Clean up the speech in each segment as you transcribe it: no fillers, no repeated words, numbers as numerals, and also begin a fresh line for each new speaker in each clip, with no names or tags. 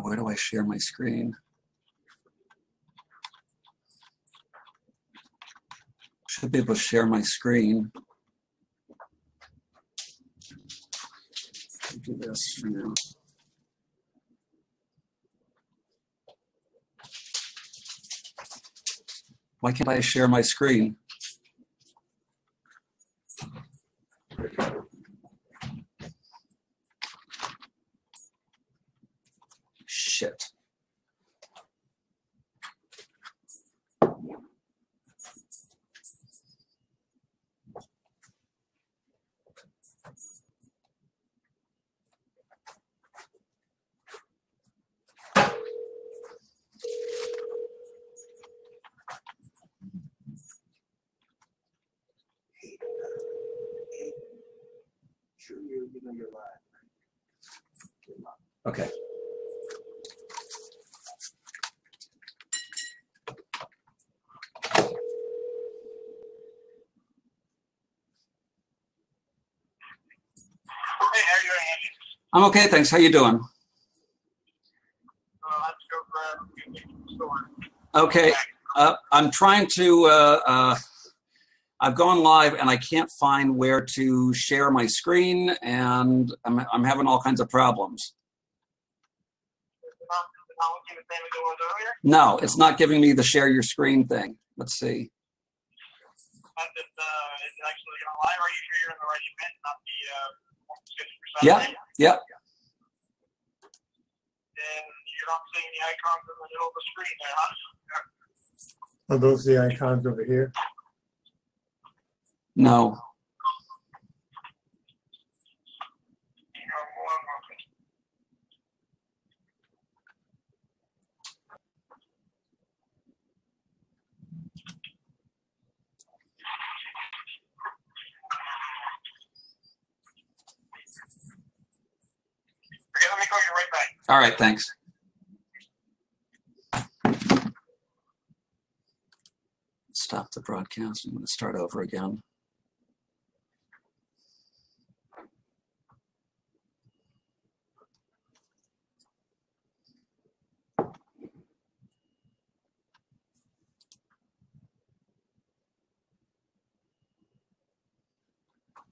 Where do I share my screen? Should be able to share my screen. I'll do this for now. Why can't I share my screen? Shit. Okay. I'm okay, thanks. How you doing? Okay, I'm trying to, I've gone live and I can't find where to share my screen, and I'm having all kinds of problems. No, it's not giving me the share your screen thing. Let's see.
Is it actually going live? Are you sure you're in the right event, not the
Yeah, yeah.
And you're not seeing the icons in the middle of the screen there, huh?
Are those the icons over here?
No.
Okay, let me call you right back.
All right, thanks. Stop the broadcast. I'm going to start over again.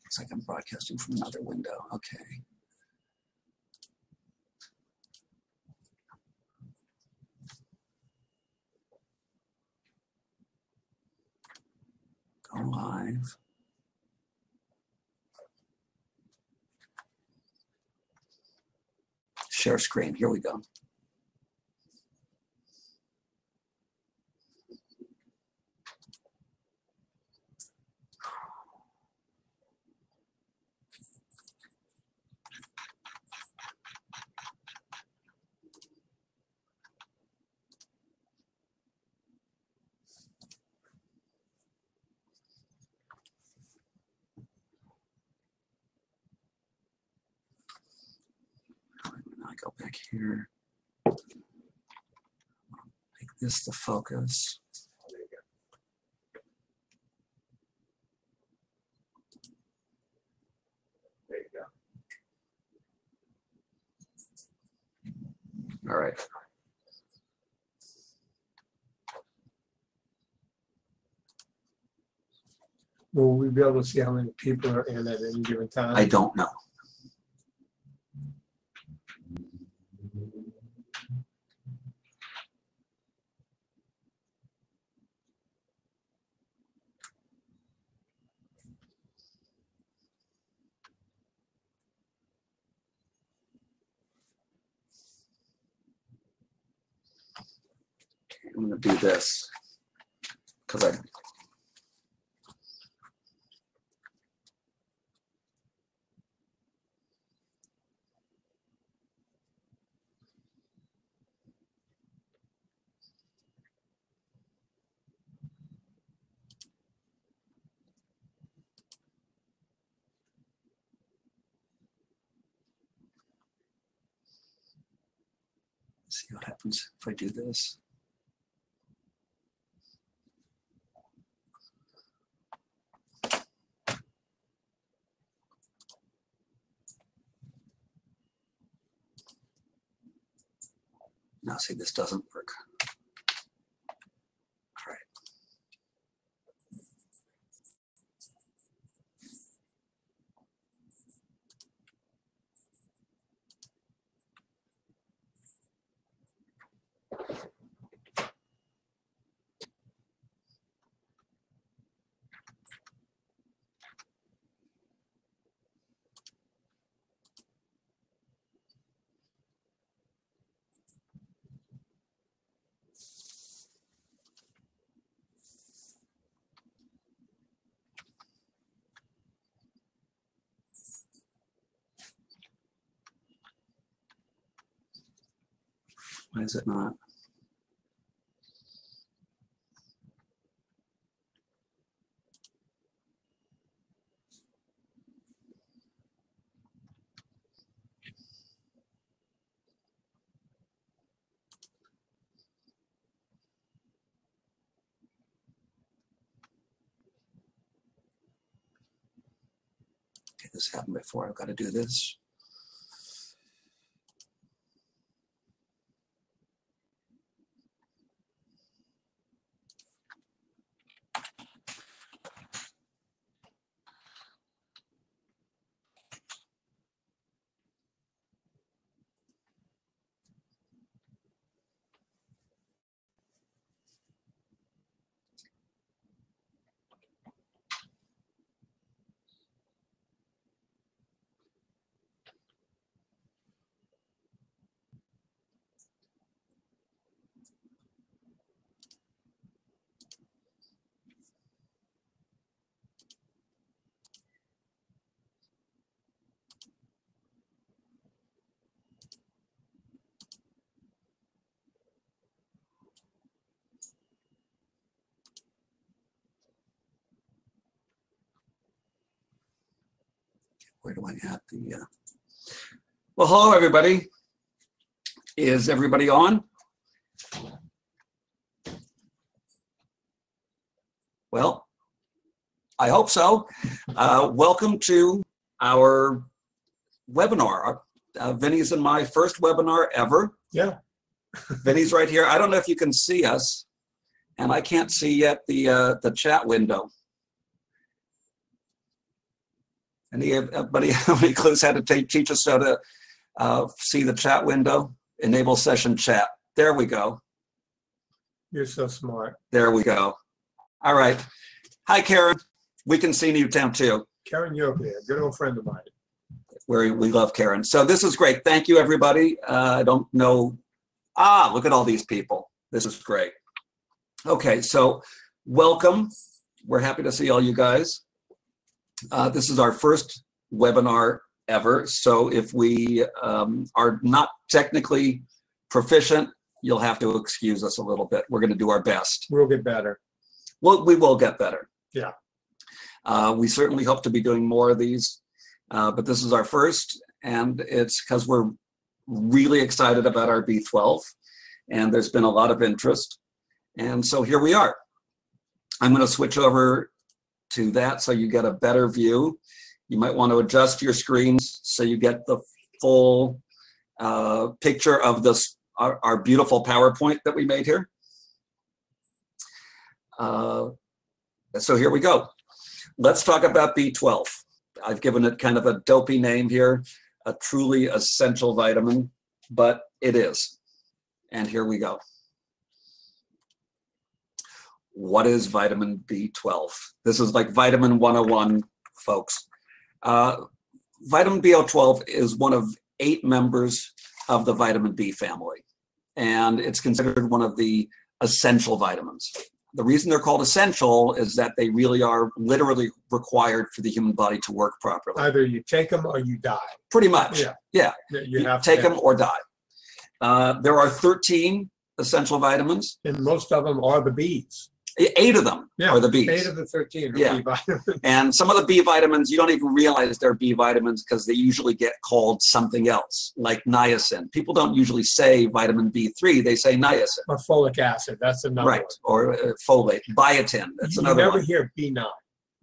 Looks like I'm broadcasting from another window. Okay. Go live. Share screen. Here we go. I go back here. Make this the focus.
There you go.
All right.
Will we be able to see how many people are in at any given time?
I don't know. I'm going to do this because I. See what happens if I do this. Now see, this doesn't work. All right. Why is it not? Okay, this happened before. I've got to do this. Where do I add the, well, hello, everybody. Is everybody on? Well, I hope so. Welcome to our webinar. Vinny's in my first webinar ever.
Yeah.
Vinny's right here. I don't know if you can see us, and I can't see yet the chat window. Anybody have any clues how to teach us how to see the chat window? Enable session chat. There we go.
You're so smart.
There we go. All right. Hi, Karen. We can see Newtown too.
Karen Yokley, a good old friend of mine.
We love Karen. So this is great. Thank you, everybody. I don't know. Look at all these people. This is great. Okay, so welcome. We're happy to see all you guys. This is our first webinar ever, so if we are not technically proficient, you'll have to excuse us a little bit. We're going to do our best.
We'll get better.
Well, we will get better.
Yeah.
We certainly hope to be doing more of these, but this is our first, and it's because we're really excited about our B12, and there's been a lot of interest, and so here we are. I'm going to switch over to that so you get a better view. You might want to adjust your screens so you get the full picture of this, our beautiful PowerPoint that we made here. So here we go. Let's talk about B12. I've given it kind of a dopey name here, a truly essential vitamin, but it is. And here we go. What is vitamin B12? This is like vitamin 101, folks. Vitamin B12 is one of 8 members of the vitamin B family, and it's considered one of the essential vitamins. The reason they're called essential is that they really are literally required for the human body to work properly.
Either you take them or you die.
Pretty much. Yeah.
You have
to take them or die. There are 13 essential vitamins.
And most of them are the Bs.
8 of them are the Bs.
8 of the 13 are B vitamins.
And some of the B vitamins, you don't even realize they're B vitamins because they usually get called something else, like niacin. People don't usually say vitamin B3, they say niacin.
Or folic acid, that's another one.
Or folate, biotin, that's another one.
You never hear B9.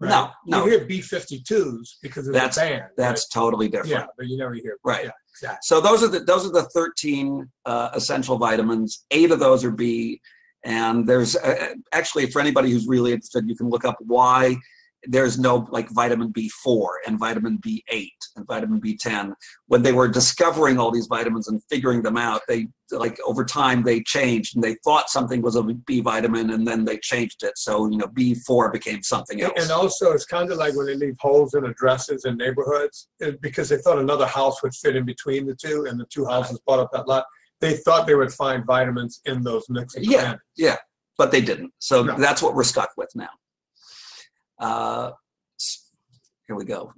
Right?
No.
You hear B52s because of the band.
That's totally different.
Yeah, but you never hear.
Right.
Yeah. exactly.
So those are the 13 essential vitamins. 8 of those are B. And there's actually, for anybody who's really interested, you can look up why there's no like vitamin B4 and vitamin B8 and vitamin B10. When they were discovering all these vitamins and figuring them out, they like over time they changed, and they thought something was a B vitamin, and then they changed it. So B4 became something else.
And also, it's kind of like when they leave holes in addresses in neighborhoods, because they thought another house would fit in between the two, and the two houses bought up that lot. They thought they would find vitamins in those mixing plants.
Yeah, but they didn't. So
No.
that's what we're stuck with now. Here we go.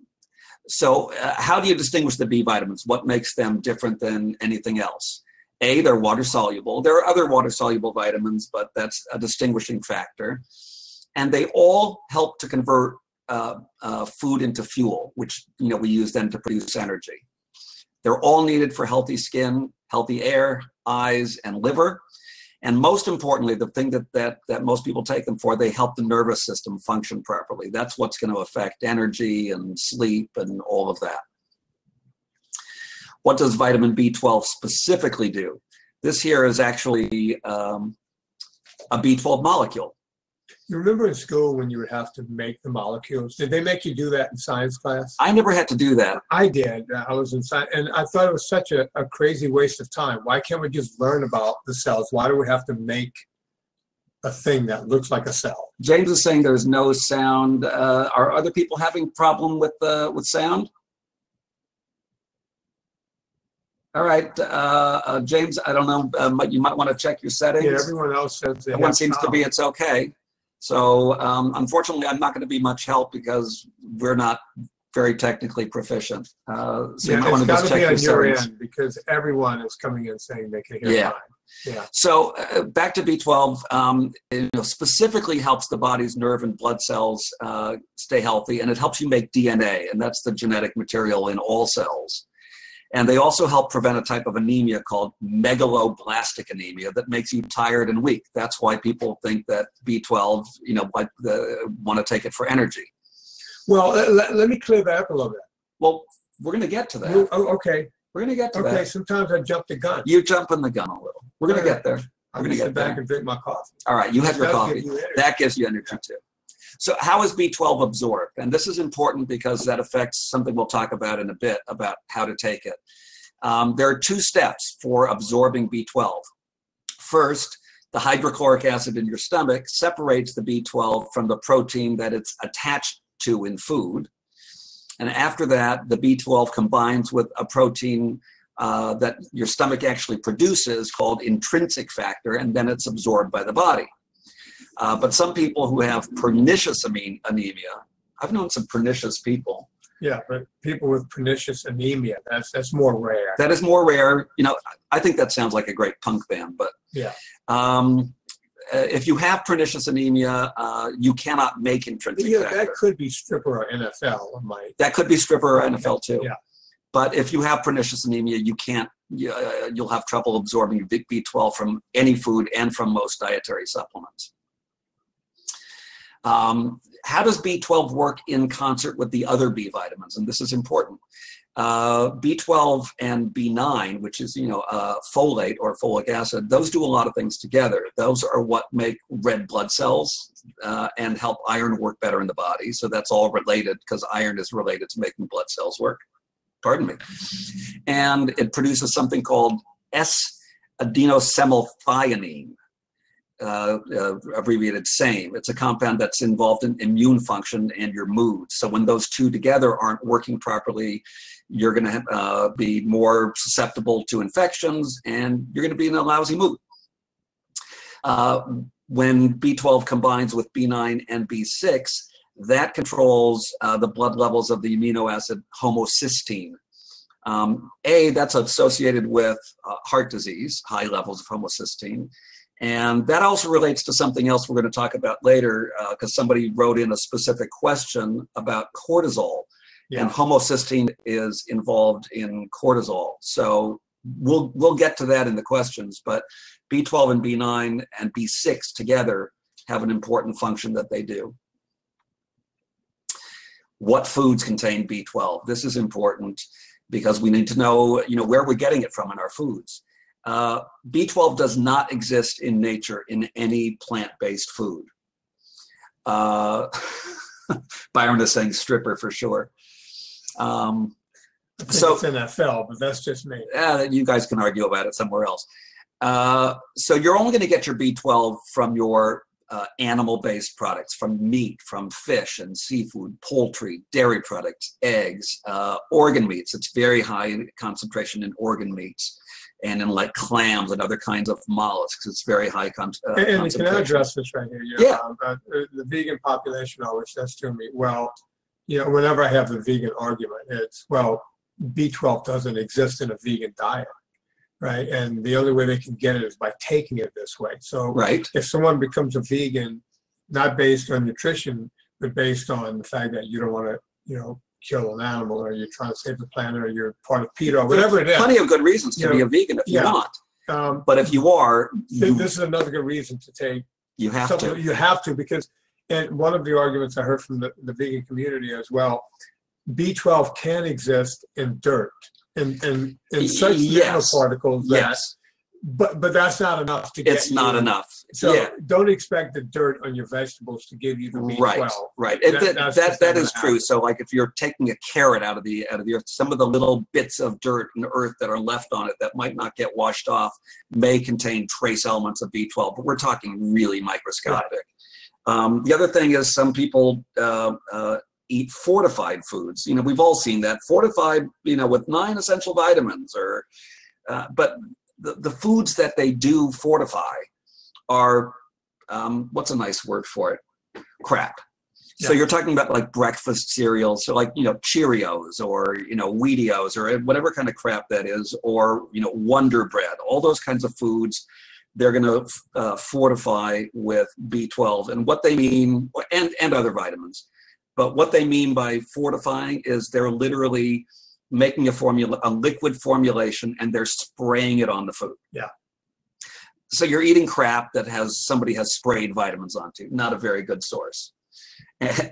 So how do you distinguish the B vitamins? What makes them different than anything else? A, they're water soluble. There are other water soluble vitamins, but that's a distinguishing factor. And they all help to convert food into fuel, which we use then to produce energy. They're all needed for healthy skin, healthy air, eyes, and liver. And most importantly, the thing that most people take them for, they help the nervous system function properly. That's what's going to affect energy and sleep and all of that. What does vitamin B12 specifically do? This here is actually a B12 molecule.
You remember in school when you would have to make the molecules? Did they make you do that in science class?
I never had to do that.
I did. I was in science, and I thought it was such a crazy waste of time. Why can't we just learn about the cells? Why do we have to make a thing that looks like a cell?
James is saying there's no sound. Are other people having problem with sound? All right, James, I don't know. You might want to check your settings.
Yeah, everyone else says they
Everyone
have
seems to
sound.
be it's okay. So unfortunately, I'm not going to be much help because we're not very technically proficient. So you might want to just check your
on your
settings.
end, because everyone is coming in saying they can hear
Yeah.
fine. Yeah.
So back to B12, specifically helps the body's nerve and blood cells stay healthy, and it helps you make DNA, and that's the genetic material in all cells. And they also help prevent a type of anemia called megaloblastic anemia that makes you tired and weak. That's why people think that B12, want to take it for energy.
Well, let me clear that up a little bit.
Well, we're going to get to that.
Oh, okay.
We're going to get to
Okay,
that.
sometimes I jump the gun.
You jump in the gun a little. We're going to get there.
I'm
We're
going
going
to
to
sit
get
back
there.
and drink my coffee.
All right, you have your
That'll
coffee.
give you energy.
That gives you energy too. So how is B12 absorbed? And this is important because that affects something we'll talk about in a bit about how to take it. There are 2 steps for absorbing B12. First, the hydrochloric acid in your stomach separates the B12 from the protein that it's attached to in food. And after that, the B12 combines with a protein that your stomach actually produces called intrinsic factor, and then it's absorbed by the body. But some people who have pernicious anemia, I've known some pernicious people.
Yeah, but people with pernicious anemia, that's more rare.
That is more rare. I think that sounds like a great punk band, but
Yeah.
If you have pernicious anemia, you cannot make intrinsic factor.
That could be stripper or NFL.
That could be stripper or NFL too.
Yeah.
But if you have pernicious anemia, you can't. You'll have trouble absorbing B12 from any food and from most dietary supplements. How does B12 work in concert with the other B vitamins? And this is important. B12 and B9, which is folate or folic acid, those do a lot of things together. Those are what make red blood cells and help iron work better in the body. So that's all related because iron is related to making blood cells work. Pardon me. And it produces something called S-adenosemethionine. Abbreviated SAME. It's a compound that's involved in immune function and your mood. So when those two together aren't working properly, you're going to be more susceptible to infections and you're going to be in a lousy mood. When B12 combines with B9 and B6, that controls the blood levels of the amino acid homocysteine. That's associated with heart disease, high levels of homocysteine. And that also relates to something else we're going to talk about later because somebody wrote in a specific question about cortisol. Yeah. And homocysteine is involved in cortisol. So we'll get to that in the questions, but B12 and B9 and B6 together have an important function that they do. what foods contain B12. This is important because we need to know, where we're getting it from in our foods. B12 does not exist in nature in any plant-based food. Byron is saying stripper for sure.
I think it's NFL, but that's just me.
You guys can argue about it somewhere else. So you're only going to get your B12 from your animal-based products, from meat, from fish and seafood, poultry, dairy products, eggs, organ meats. It's very high in concentration in organ meats, and in like clams and other kinds of mollusks. It's very high concentration.
And can I address this right here?
Yeah.
The vegan population always says to me, well, whenever I have the vegan argument, it's, well, B12 doesn't exist in a vegan diet, right? And the only way they can get it is by taking it this way. So
right.
If someone becomes a vegan, not based on nutrition, but based on the fact that you don't want to, kill an animal, or you're trying to save the planet, or you're part of PETA, or whatever it is.
Plenty of good reasons to be a vegan if you're not. But if you are,
this is another good reason to take.
You have to.
You have to, because, and one of the arguments I heard from the vegan community as well, B12 can exist in dirt, in such nanoparticles that.
Yes.
But that's not enough to get
It's not enough.
So don't expect the dirt on your vegetables to give you the B12.
Right. That is true. So like if you're taking a carrot out of the earth, some of the little bits of dirt and earth that are left on it that might not get washed off may contain trace elements of B12, but we're talking really microscopic. Right. The other thing is some people eat fortified foods. We've all seen that. Fortified, with 9 essential vitamins, but the foods that they do fortify are, what's a nice word for it? Crap. So you're talking about like breakfast cereals, so like, Cheerios or, Wheatios or whatever kind of crap that is, or, Wonder Bread, all those kinds of foods, they're going to fortify with B12. And what they mean, and other vitamins, but what they mean by fortifying is they're literally making a liquid formulation, and they're spraying it on the food.
Yeah.
So you're eating crap that somebody has sprayed vitamins onto. Not a very good source.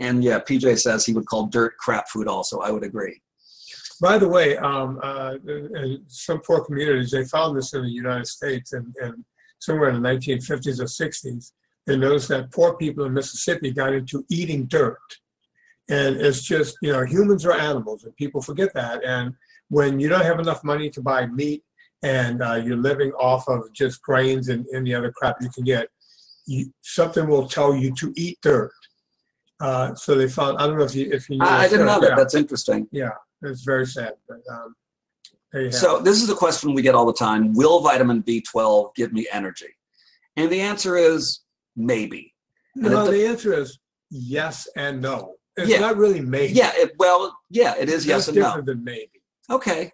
And yeah, PJ says he would call dirt crap food also. I would agree.
By the way, in some poor communities, they found this in the United States, and somewhere in the 1950s or 60s, they noticed that poor people in Mississippi got into eating dirt. And it's just, humans are animals, and people forget that. And when you don't have enough money to buy meat, and you're living off of just grains and any other crap you can get, something will tell you to eat dirt. So they found, I don't know if you know.
I didn't know that. Yeah. That's interesting.
Yeah, it's very sad. But there you have
So
it.
this is a question we get all the time. Will vitamin B12 give me energy? And the answer is maybe.
No, the answer is yes and no. It's not really maybe.
Yeah, it is yes and no.
That's different than maybe.
Okay,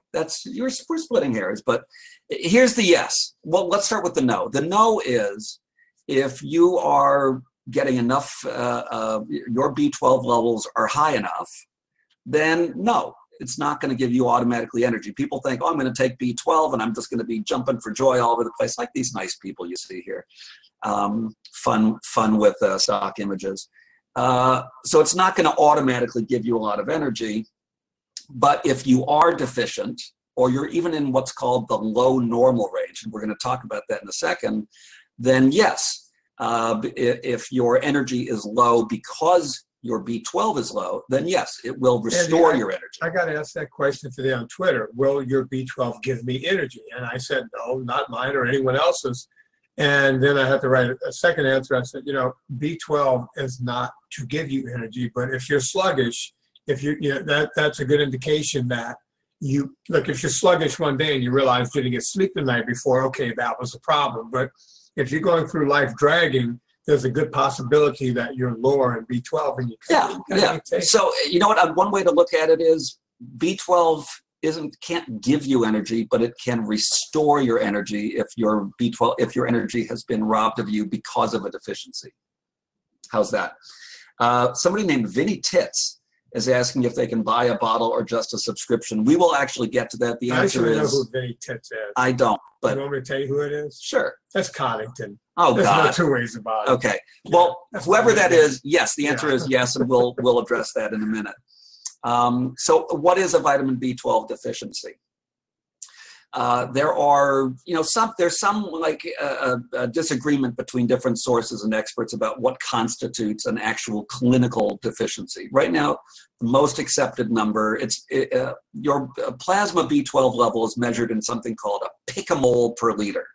we're splitting hairs, but here's the yes. Well, let's start with the no. The no is if you are getting enough, your B12 levels are high enough, then no, it's not going to give you automatically energy. People think, oh, I'm going to take B12 and I'm just going to be jumping for joy all over the place, like these nice people you see here. Fun with stock images. So it's not going to automatically give you a lot of energy. But if you are deficient, or you're even in what's called the low normal range, and we're going to talk about that in a second, then yes, if your energy is low because your B12 is low, then yes, it will restore your energy.
I got to ask that question today on Twitter. Will your B12 give me energy? And I said, no, not mine or anyone else's. And then I had to write a second answer. I said, B12 is not to give you energy, but if you're sluggish, if that's a good indication that if you're sluggish one day and you realize you didn't get sleep the night before, okay, that was a problem. But if you're going through life dragging, there's a good possibility that you're lower in B12 and you can't take it.
So you know what? One way to look at it is B12 can't give you energy, but it can restore your energy if your energy has been robbed of you because of a deficiency. How's that? Somebody named Vinny Tits is asking if they can buy a bottle or just a subscription. We will actually get to that. The answer is,
I know who Vinny Tits is.
I don't. But
you want me to tell you who it is?
Sure.
That's Coddington.
Oh,
There's
God.
no two ways about it.
Okay. Well, whoever that is, yes, the answer is yes, and we'll address that in a minute. So what is a vitamin B12 deficiency? There are, there's some like a disagreement between different sources and experts about what constitutes an actual clinical deficiency. Right now, the most accepted number, your plasma B12 level is measured in something called a picomole per liter.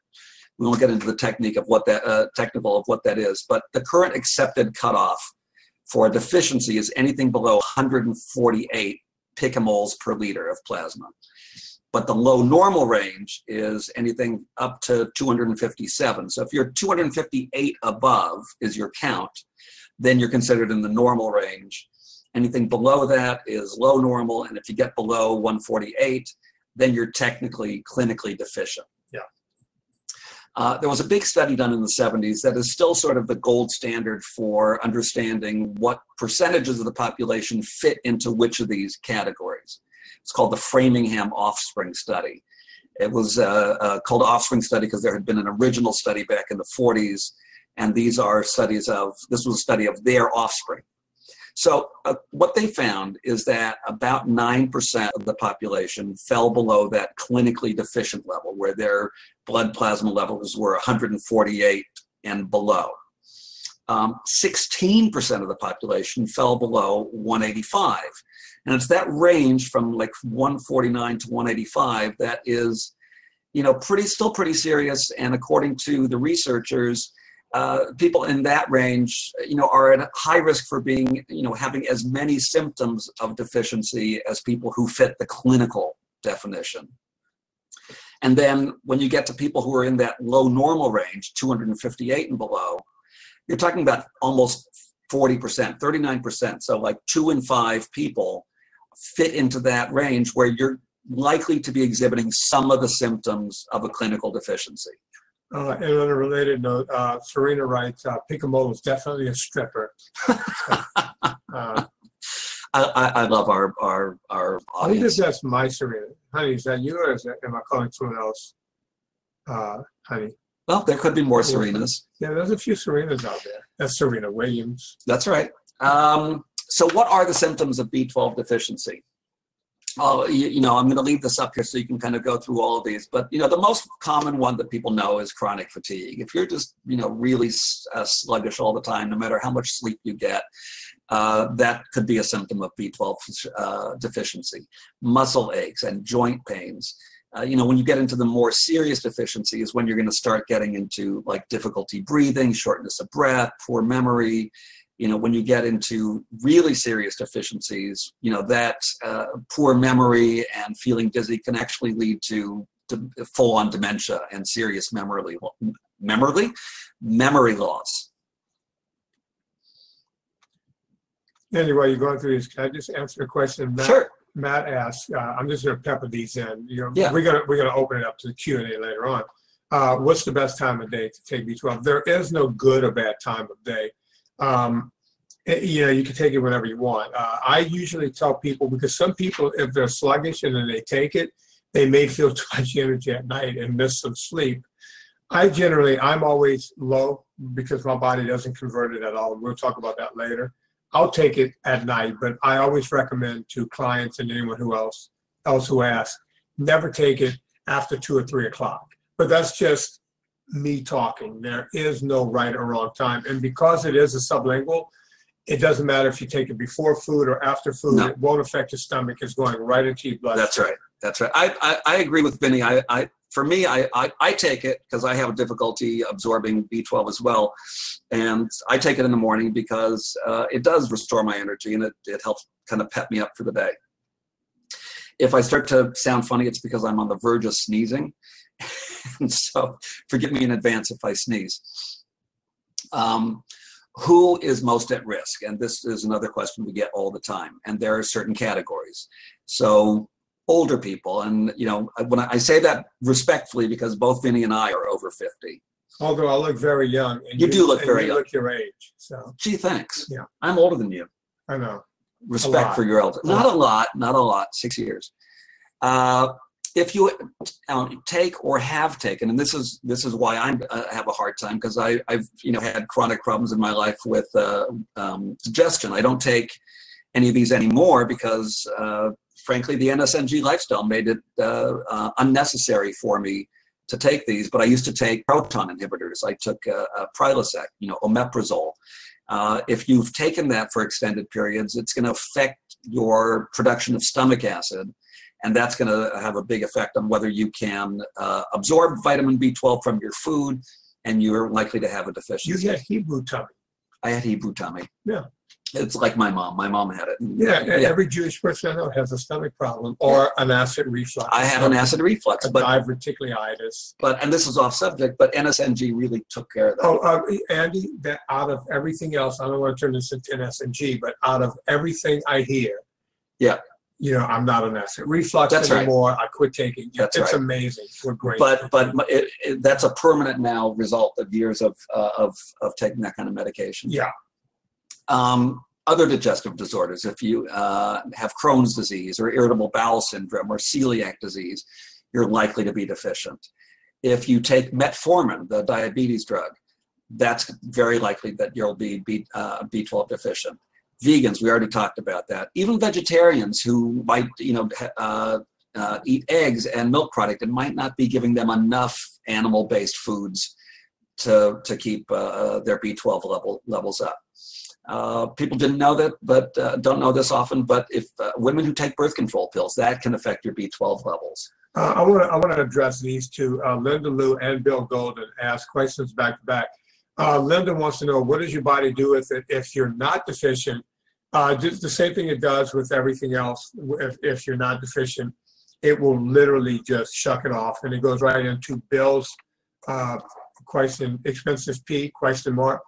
We won't get into the technique of what that technical of what that is, but the current accepted cutoff for a deficiency is anything below 148 picomoles per liter of plasma. But the low normal range is anything up to 257. So if you're 258 above is your count, then you're considered in the normal range. Anything below that is low normal, and if you get below 148, then you're technically clinically deficient. There was a big study done in the 70s that is still sort of the gold standard for understanding what percentages of the population fit into which of these categories. It's called the Framingham Offspring study. It was called Offspring study because there had been an original study back in the 40s, and these are studies of, this was a study of their offspring. So what they found is that about 9% of the population fell below that clinically deficient level, where their blood plasma levels were 148 and below. 16% of the population fell below 185. And it's that range from like 149 to 185 that is, still pretty serious. And according to the researchers, people in that range, are at high risk for being, having as many symptoms of deficiency as people who fit the clinical definition. And then when you get to people who are in that low normal range, 258 and below, you're talking about almost 40%, 39%. So like 2 in 5 people fit into that range where you're likely to be exhibiting some of the symptoms of a clinical deficiency.
And on a related note, Serena writes, Picamole is definitely a stripper.
I love our
I think
audience.
that's my Serena. Honey, is that you, or am I calling someone else honey?
Well, there could be more Serenas.
Yeah, there's a few Serenas out there. That's Serena Williams.
That's right. So what are the symptoms of B12 deficiency? I'm going to leave this up here so you can kind of go through all of these. But, the most common one that people know is chronic fatigue. If you're just, really sluggish all the time, no matter how much sleep you get, that could be a symptom of B12 deficiency. Muscle aches and joint pains. When you get into the more serious deficiencies, when you're going to start getting into like difficulty breathing, shortness of breath, poor memory. When you get into really serious deficiencies, that poor memory and feeling dizzy can actually lead to full-on dementia and serious memory loss.
Andy, while you're going through this, can I just answer a question
Sure.
Matt asked? I'm just going to pepper these in.
Yeah.
We're gonna open it up to the Q&A later on. What's the best time of day to take B12? There is no good or bad time of day. You can take it whenever you want. I usually tell people, because some people, if they're sluggish and then they take it, they may feel too much energy at night and miss some sleep. I'm always low because my body doesn't convert it at all. We'll talk about that later. I'll take it at night, but I always recommend to clients and anyone who else who asks, never take it after 2 or 3 o'clock. But that's just me talking. There is no right or wrong time. And because it is a sublingual, it doesn't matter if you take it before food or after food. No. It won't affect your stomach. It's going right into your blood.
That's right. That's right. I agree with Vinny. For me, I take it because I have difficulty absorbing B12 as well. And I take it in the morning because it does restore my energy, and it helps kind of pep me up for the day. If I start to sound funny, it's because I'm on the verge of sneezing. And so forgive me in advance if I sneeze. Who is most at risk? And this is another question we get all the time. And there are certain categories. So older people, and when I say that respectfully, because both Vinny and I are over 50.
Although I look very young. And
you do look very young.
You look your age. So.
Gee, thanks.
Yeah.
I'm older than you.
I know.
Respect for your elder. Not a lot, 6 years. If you take or have taken, and this is why I have a hard time, because I've had chronic problems in my life with digestion. I don't take any of these anymore because, frankly, the NSNG lifestyle made it unnecessary for me to take these. But I used to take proton inhibitors. I took Prilosec, omeprazole. If you've taken that for extended periods, it's going to affect your production of stomach acid, and that's going to have a big effect on whether you can absorb vitamin B12 from your food, and you're likely to have a deficiency.
You had Hebrew tummy.
I had Hebrew tummy.
Yeah.
It's like my mom. My mom had it.
Yeah, every Jewish person I know has a stomach problem or an acid reflux.
I had an acid reflux, but
diverticulitis.
and this is off subject, but NSNG really took care of that.
Oh, Andy, that out of everything else, I don't want to turn this into NSNG, but out of everything I hear,
yeah,
I'm not an acid reflux anymore. Right. I quit taking it.
That's
it's
right.
Amazing. We're great.
But that's a permanent now result of years of taking that kind of medication.
Yeah.
Other digestive disorders, if you have Crohn's disease or irritable bowel syndrome or celiac disease, you're likely to be deficient. If you take metformin, the diabetes drug, that's very likely that you'll be B12 deficient. Vegans, we already talked about that. Even vegetarians who might eat eggs and milk product and might not be giving them enough animal-based foods to keep their B12 levels up. People didn't know that, but don't know this often. But if women who take birth control pills, that can affect your B12 levels.
I want to address these two. Linda Liu and Bill Golden ask questions back to back. Linda wants to know, what does your body do with it if you're not deficient? Just the same thing it does with everything else. If you're not deficient, it will literally just shuck it off, and it goes right into Bill's question. Expensive P? Question mark.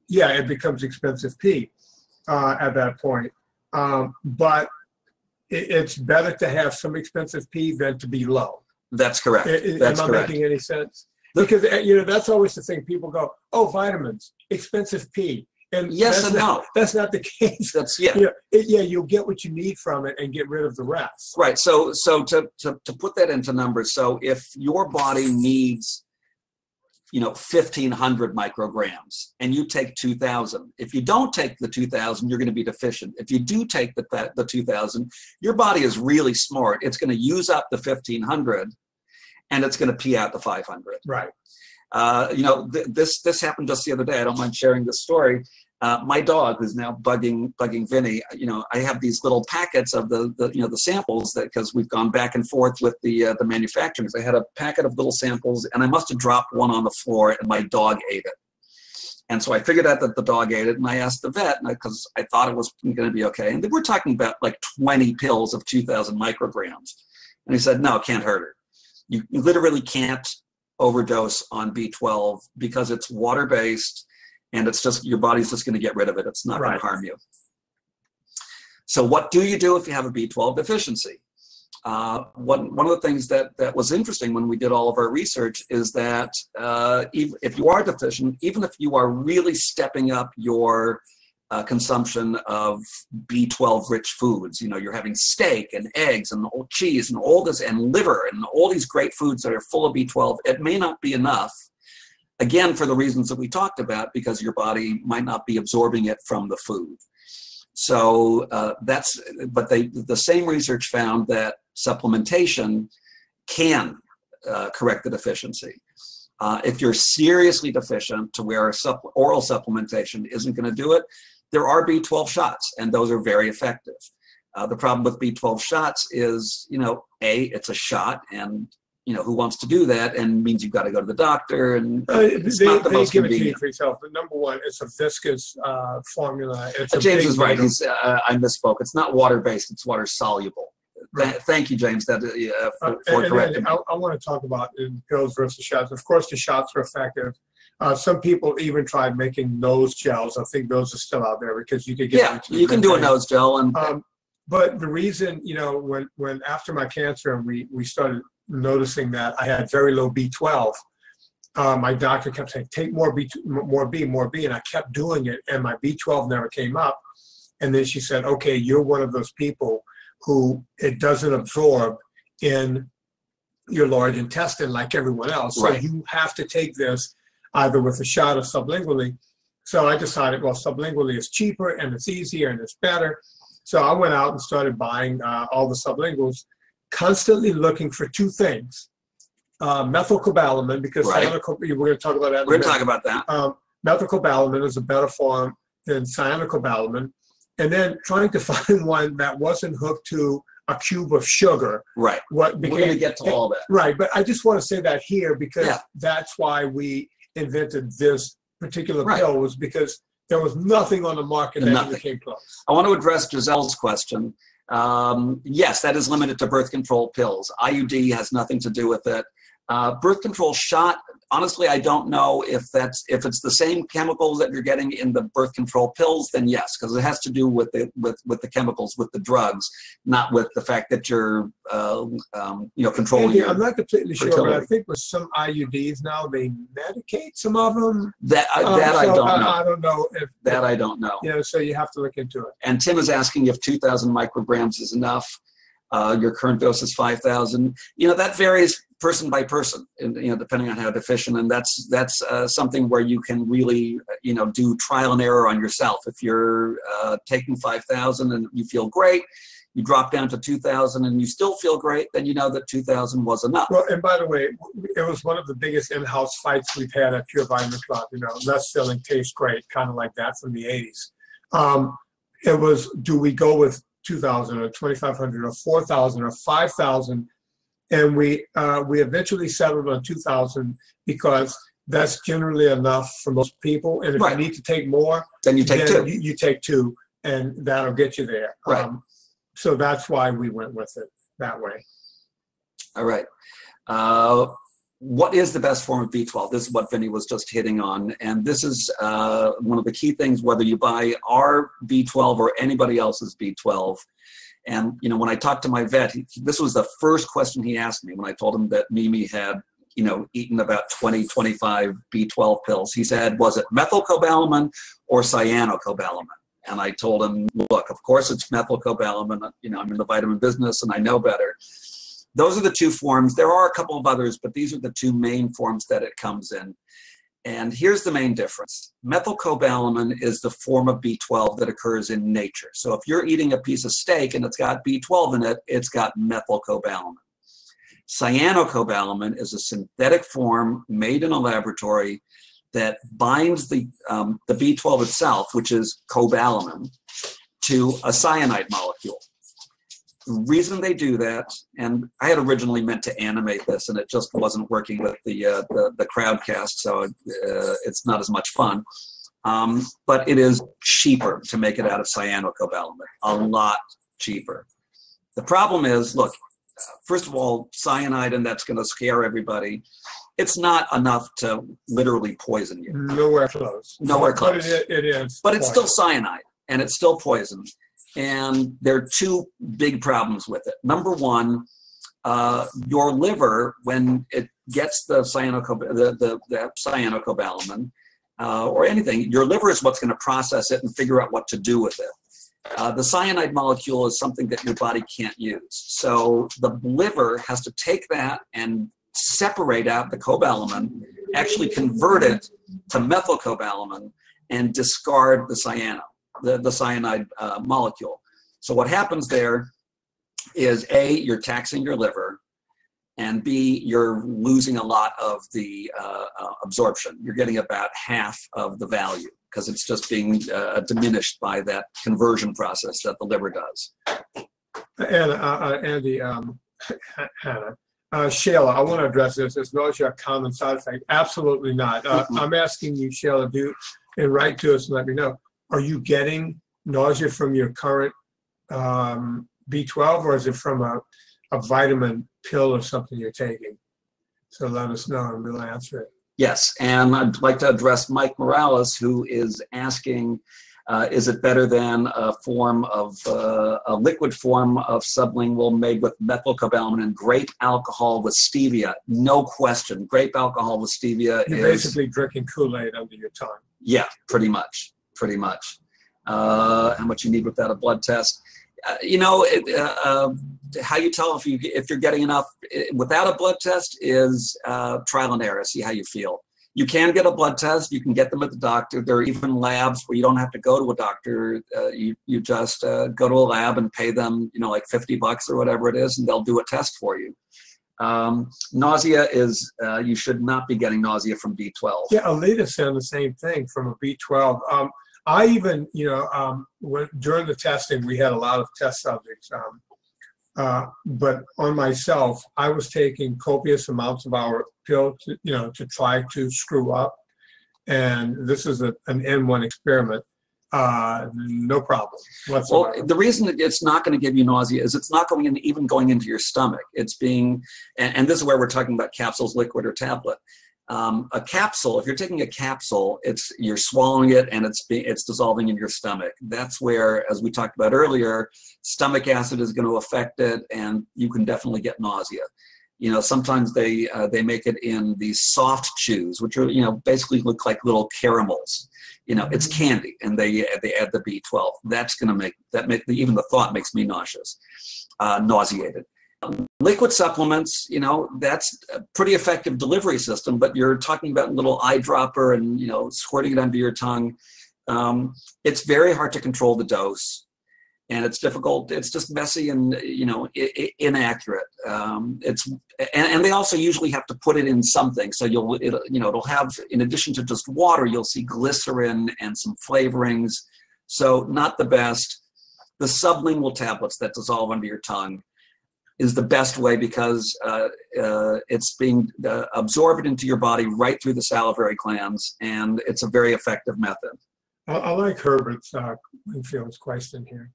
Yeah, it becomes expensive P at that point. But it's better to have some expensive P than to be low.
That's correct. That's
am I
correct.
making any sense? Because that's always the thing. People go, "Oh, vitamins, expensive P." And
yes and no.
That's not the case.
That's
you'll get what you need from it and get rid of the rest.
Right. So to put that into numbers, so if your body needs 1,500 micrograms, and you take 2,000. If you don't take the 2,000, you're going to be deficient. If you do take the 2,000, your body is really smart. It's going to use up the 1,500, and it's going to pee out the 500.
Right.
This happened just the other day. I don't mind sharing this story. My dog, who's now bugging Vinny, I have these little packets of the samples because we've gone back and forth with the manufacturers. I had a packet of little samples, and I must have dropped one on the floor, and my dog ate it. And so I figured out that the dog ate it, and I asked the vet because I thought it was going to be okay. And we're talking about like 20 pills of 2,000 micrograms. And he said, no, it can't hurt her. You literally can't overdose on B12 because it's water-based. And it's just, your body's just going to get rid of it. It's not going to harm you. So what do you do if you have a B12 deficiency? One of the things that was interesting when we did all of our research is that if you are deficient, even if you are really stepping up your consumption of B12 rich foods, you're having steak and eggs and cheese and all this, and liver and all these great foods that are full of B12, it may not be enough. Again, for the reasons that we talked about, because your body might not be absorbing it from the food. So but the same research found that supplementation can correct the deficiency. If you're seriously deficient to where oral supplementation isn't going to do it, there are B12 shots, and those are very effective. The problem with B12 shots is, it's a shot, and who wants to do that, and means you've got to go to the doctor, and it's not the most
give
convenient.
It to you for yourself. But number one, it's a viscous formula.
James is right. I misspoke. It's not water-based. It's water-soluble. Right. Thank you, James, for correcting me.
I want to talk about pills versus shots. Of course, the shots are effective. Some people even tried making nose gels. I think those are still out there because you could get.
Yeah, you can do a nose gel, and
but the reason, when after my cancer and we started noticing that I had very low B12, my doctor kept saying, take more B, and I kept doing it, and my B12 never came up. And then she said, okay, you're one of those people who it doesn't absorb in your large intestine like everyone else.
Right.
So you have to take this either with a shot or sublingually. So I decided, well, sublingually is cheaper and it's easier and it's better. So I went out and started buying all the sublinguals, constantly looking for two things. Methylcobalamin, because
Right.
we're going to talk about that.
We're going to talk about that.
Methylcobalamin is a better form than cyanocobalamin. And then trying to find one that wasn't hooked to a cube of sugar.
Right. We're going to get to all that.
Right. But I just want to say that here because
Yeah.
that's why we invented this particular
Right.
pill, was because there was nothing on the market that even came close.
I want to address Giselle's question. Yes, that is limited to birth control pills. IUD has nothing to do with it. Birth control shot, honestly, I don't know if it's the same chemicals that you're getting in the birth control pills, then yes, because it has to do with the chemicals, with the drugs, not with the fact that you're controlling
Andy,
your
I'm not completely sure,
fertility.
but I think with some IUDs now, they medicate some of them.
That I don't know.
I don't know if
That I don't know.
so you have to look into it.
And Tim is asking if 2,000 micrograms is enough. Your current dose is 5,000. That varies person by person, depending on how deficient. And that's something where you can really, do trial and error on yourself. If you're taking 5,000 and you feel great, you drop down to 2,000 and you still feel great, then you know that 2,000 was enough.
Well, and by the way, it was one of the biggest in-house fights we've had at Pure Vitamin Club. Less filling tastes great, kind of like that from the 80s. It was, do we go with 2,000 or 2,500 or 4,000 or 5,000? And we eventually settled on 2,000 because that's generally enough for most people. And if
Right.
you need to take more,
Then you take two.
You take two, and that'll get you there.
Right.
So that's why we went with it that way.
All right. What is the best form of B12? This is what Vinny was just hitting on. And this is one of the key things, whether you buy our B12 or anybody else's B12. And, when I talked to my vet, this was the first question he asked me when I told him that Mimi had, eaten about 20, 25 B12 pills. He said, was it methylcobalamin or cyanocobalamin? And I told him, look, of course it's methylcobalamin. I'm in the vitamin business and I know better. Those are the two forms. There are a couple of others, but these are the two main forms that it comes in. And here's the main difference. Methylcobalamin is the form of B12 that occurs in nature. So if you're eating a piece of steak and it's got B12 in it, it's got methylcobalamin. Cyanocobalamin is a synthetic form made in a laboratory that binds the B12 itself, which is cobalamin, to a cyanide molecule. The reason they do that, and I had originally meant to animate this, and it just wasn't working with the crowdcast, so it's not as much fun. But it is cheaper to make it out of cyanocobalamin, a lot cheaper. The problem is, look, first of all, cyanide, and that's going to scare everybody. It's not enough to literally poison you.
Nowhere close.
Nowhere close.
But it is.
But it's still cyanide, and it's still poison. And there are two big problems with it. Number one, your liver, when it gets the cyanocobalamin or anything, your liver is what's going to process it and figure out what to do with it. The cyanide molecule is something that your body can't use. So the liver has to take that and separate out the cobalamin, actually convert it to methylcobalamin, and discard the cyanide molecule. So what happens there is A, you're taxing your liver, and B, you're losing a lot of the absorption. You're getting about half of the value because it's just being diminished by that conversion process that the liver does.
And Andy, Hannah, Shayla, I want to address this. Is nausea a common side effect? Absolutely not. I'm asking you, Shayla, and write to us and let me know. Are you getting nausea from your current B12, or is it from a vitamin pill or something you're taking? So let us know and we'll answer it.
Yes, and I'd like to address Mike Morales, who is asking, is it better than a liquid form of sublingual made with methylcobalamin and grape alcohol with stevia? No question. Grape alcohol with stevia
You're
is
basically drinking Kool-Aid under your tongue.
Yeah, pretty much. How much you need without a blood test? How you tell if you're getting enough without a blood test is trial and error. See how you feel. You can get a blood test. You can get them at the doctor. There are even labs where you don't have to go to a doctor. You just go to a lab and pay them, like $50 or whatever it is, and they'll do a test for you. Nausea is, you should not be getting nausea from B12.
Yeah, Alita said the same thing from a B12. I even, during the testing, we had a lot of test subjects. But on myself, I was taking copious amounts of our pill to try to screw up. And this is an N1 experiment. No problem whatsoever.
Well, the reason that it's not going to give you nausea is it's not even going into your stomach. It's being, and this is where we're talking about capsules, liquid, or tablet. A capsule, if you're taking a capsule, you're swallowing it and it's dissolving in your stomach. That's where, as we talked about earlier, stomach acid is going to affect it, and you can definitely get nausea. Sometimes they make it in these soft chews, which are basically look like little caramels. It's candy, and they add the B12. That's going to even the thought makes me nauseated. Liquid supplements, that's a pretty effective delivery system, but you're talking about a little eyedropper and, squirting it under your tongue. It's very hard to control the dose, and it's difficult. It's just messy and, inaccurate. And they also usually have to put it in something. So it'll have, in addition to just water, you'll see glycerin and some flavorings. So not the best. The sublingual tablets that dissolve under your tongue is the best way, because it's being absorbed into your body right through the salivary glands, and it's a very effective method.
I like Herbert's Winfield's question here.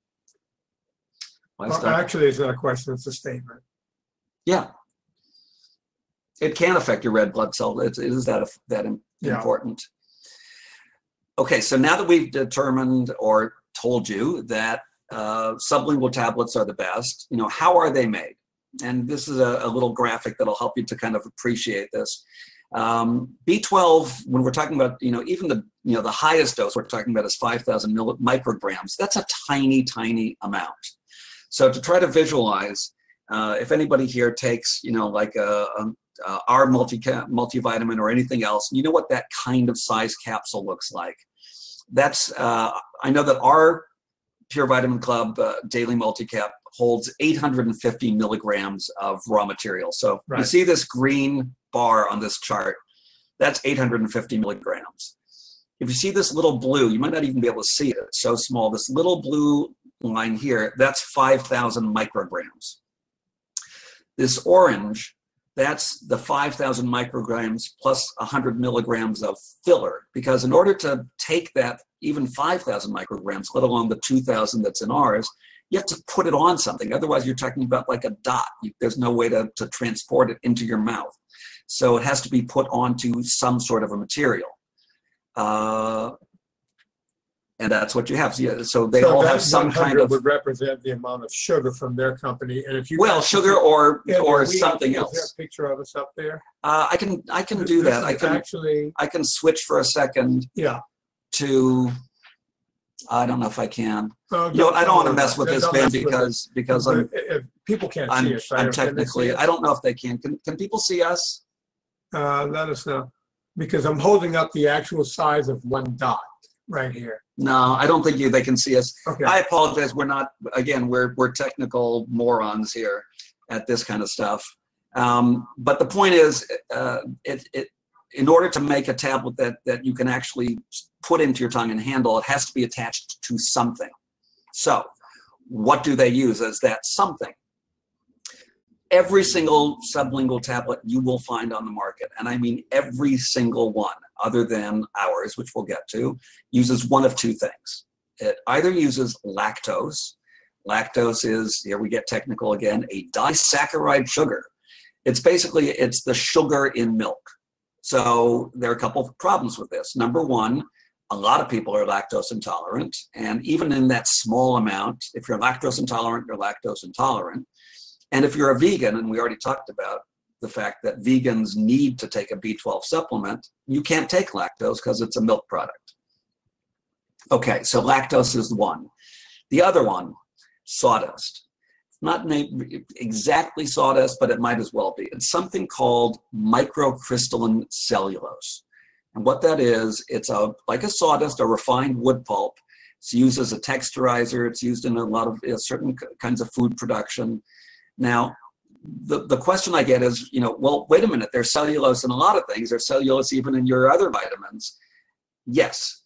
Actually, it's not a question, it's a statement.
Yeah. It can affect your red blood cell. It is that important. Okay, so now that we've determined or told you that sublingual tablets are the best, how are they made? And this is a little graphic that'll help you to kind of appreciate this. B12, when we're talking about, even the highest dose we're talking about is 5,000 micrograms. That's a tiny, tiny amount. So to try to visualize, if anybody here takes, like our multivitamin or anything else, you know what that kind of size capsule looks like. That's, I know that our Pure Vitamin Club Daily Multicap holds 850 milligrams of raw material. So you see this green bar on this chart, that's 850 milligrams. If you see this little blue, you might not even be able to see it. It's so small. This little blue line here, that's 5,000 micrograms. This orange, that's the 5,000 micrograms plus 100 milligrams of filler. Because in order to take that, even 5,000 micrograms, let alone the 2,000 that's in ours, you have to put it on something. Otherwise, you're talking about like a dot. There's no way to transport it into your mouth. So it has to be put onto some sort of a material. And that's what you have. So they all have some kind of...
would represent the amount of sugar from their company. And if you...
Well, sugar or something else.
Is there a picture of us up there?
I can do that. I can switch for a second.
Yeah.
To... I don't know if I can. I don't want to mess with this, Ben, because
if people can't see us.
I'm technically... I don't know if they can. Can people see us?
Let us know. Because I'm holding up the actual size of one dot right here.
No, I don't think they can see us.
Okay.
I apologize. We're not, again, we're technical morons here at this kind of stuff. But the point is, in order to make a tablet that you can actually put into your tongue and handle, it has to be attached to something. So what do they use as that something? Every single sublingual tablet you will find on the market, and I mean every single one, other than ours, which we'll get to, uses one of two things. It either uses lactose. Lactose is, here we get technical again, a disaccharide sugar. It's the sugar in milk. So there are a couple of problems with this. Number one, a lot of people are lactose intolerant, and even in that small amount, if you're lactose intolerant, you're lactose intolerant. And if you're a vegan, and we already talked about the fact that vegans need to take a B12 supplement, you can't take lactose because it's a milk product. Okay, so lactose is one. The other one, sawdust. It's not named exactly sawdust, but it might as well be. It's something called microcrystalline cellulose. And what that is, it's like a sawdust, a refined wood pulp. It's used as a texturizer. It's used in a lot of certain kinds of food production. Now, the question I get is, well, wait a minute, there's cellulose in a lot of things. There's cellulose even in your other vitamins. Yes,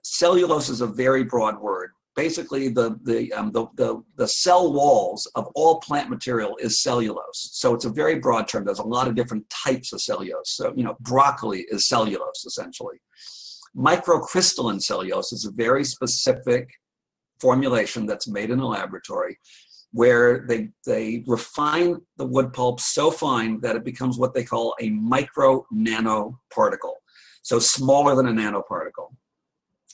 cellulose is a very broad word. Basically, the cell walls of all plant material is cellulose. So it's a very broad term. There's a lot of different types of cellulose. So, broccoli is cellulose, essentially. Microcrystalline cellulose is a very specific formulation that's made in a laboratory where they refine the wood pulp so fine that it becomes what they call a micro nanoparticle. So smaller than a nanoparticle.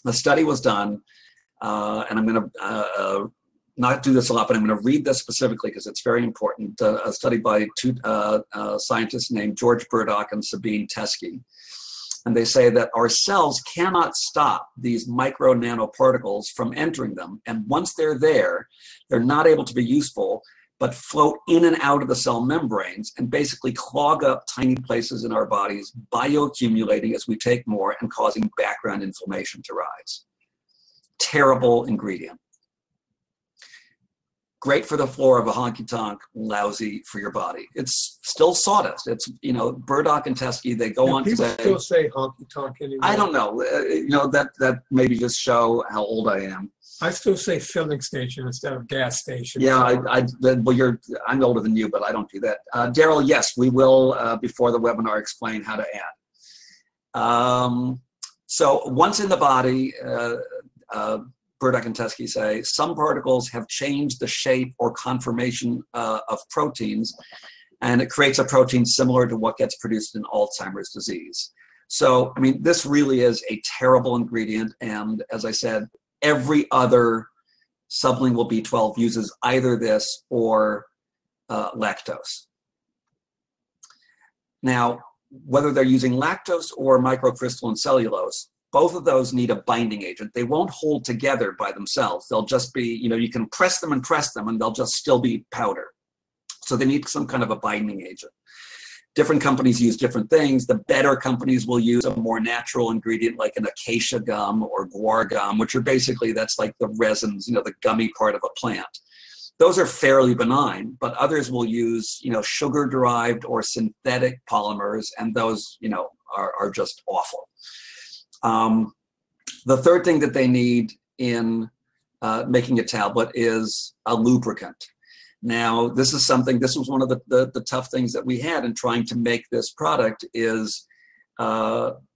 A study was done, and I'm going to not do this a lot, but I'm going to read this specifically because it's very important. A study by two scientists named George Burdock and Sabine Teskey. And they say that our cells cannot stop these micro nanoparticles from entering them. And once they're there, they're not able to be useful, but float in and out of the cell membranes and basically clog up tiny places in our bodies, bioaccumulating as we take more and causing background inflammation to rise. Terrible ingredient. Great for the floor of a honky-tonk, lousy for your body. It's still sawdust. It's, Burdock and Teskey, they go on to say...
People still say honky-tonk anymore.
I don't know. That maybe just show how old I am.
I still say filling station instead of gas station.
Yeah, I'm older than you, but I don't do that. Daryl, yes, we will, before the webinar, explain how to add. So once in the body, Burdock and Teskey say, some particles have changed the shape or conformation of proteins, and it creates a protein similar to what gets produced in Alzheimer's disease. So, this really is a terrible ingredient, and as I said, every other sublingual B12 uses either this or lactose. Now, whether they're using lactose or microcrystalline cellulose, both of those need a binding agent. They won't hold together by themselves. They'll just be, you can press them and they'll just still be powder. So they need some kind of a binding agent. Different companies use different things. The better companies will use a more natural ingredient like an acacia gum or guar gum, which are basically, that's like the resins, the gummy part of a plant. Those are fairly benign, but others will use, sugar-derived or synthetic polymers, and those, are just awful. The third thing that they need in making a tablet is a lubricant. Now, this was one of the tough things that we had in trying to make this product is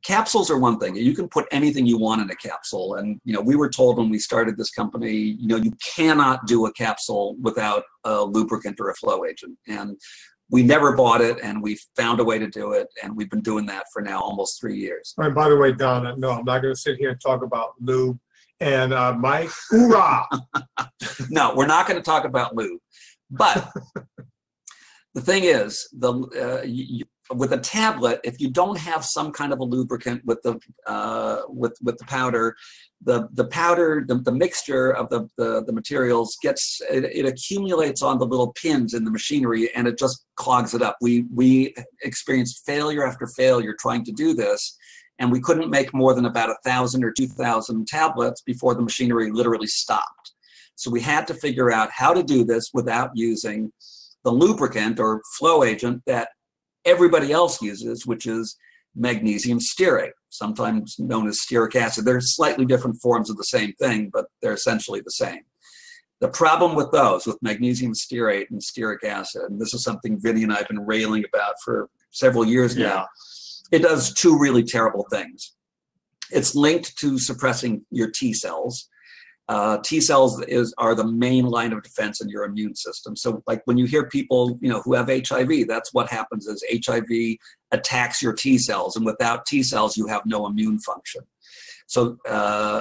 capsules are one thing. You can put anything you want in a capsule. And, we were told when we started this company, you cannot do a capsule without a lubricant or a flow agent. And we never bought it, and we found a way to do it, and we've been doing that for now almost 3 years.
And by the way, Donna, no, I'm not going to sit here and talk about lube. And Mike, hoorah!
No, we're not going to talk about lube. But the thing is, with a tablet, if you don't have some kind of a lubricant with the powder, the mixture of the materials it accumulates on the little pins in the machinery, and it just clogs it up. We experienced failure after failure trying to do this, and we couldn't make more than about 1,000 or 2,000 tablets before the machinery literally stopped. So we had to figure out how to do this without using the lubricant or flow agent that everybody else uses, which is magnesium stearate, sometimes known as stearic acid. They're slightly different forms of the same thing, but they're essentially the same. The problem with those, with magnesium stearate and stearic acid, and this is something Vinny and I have been railing about for several years now, it does two really terrible things. It's linked to suppressing your T cells. T cells are the main line of defense in your immune system. So like when you hear people, who have HIV, that's what happens is HIV attacks your T cells, and without T cells, you have no immune function. So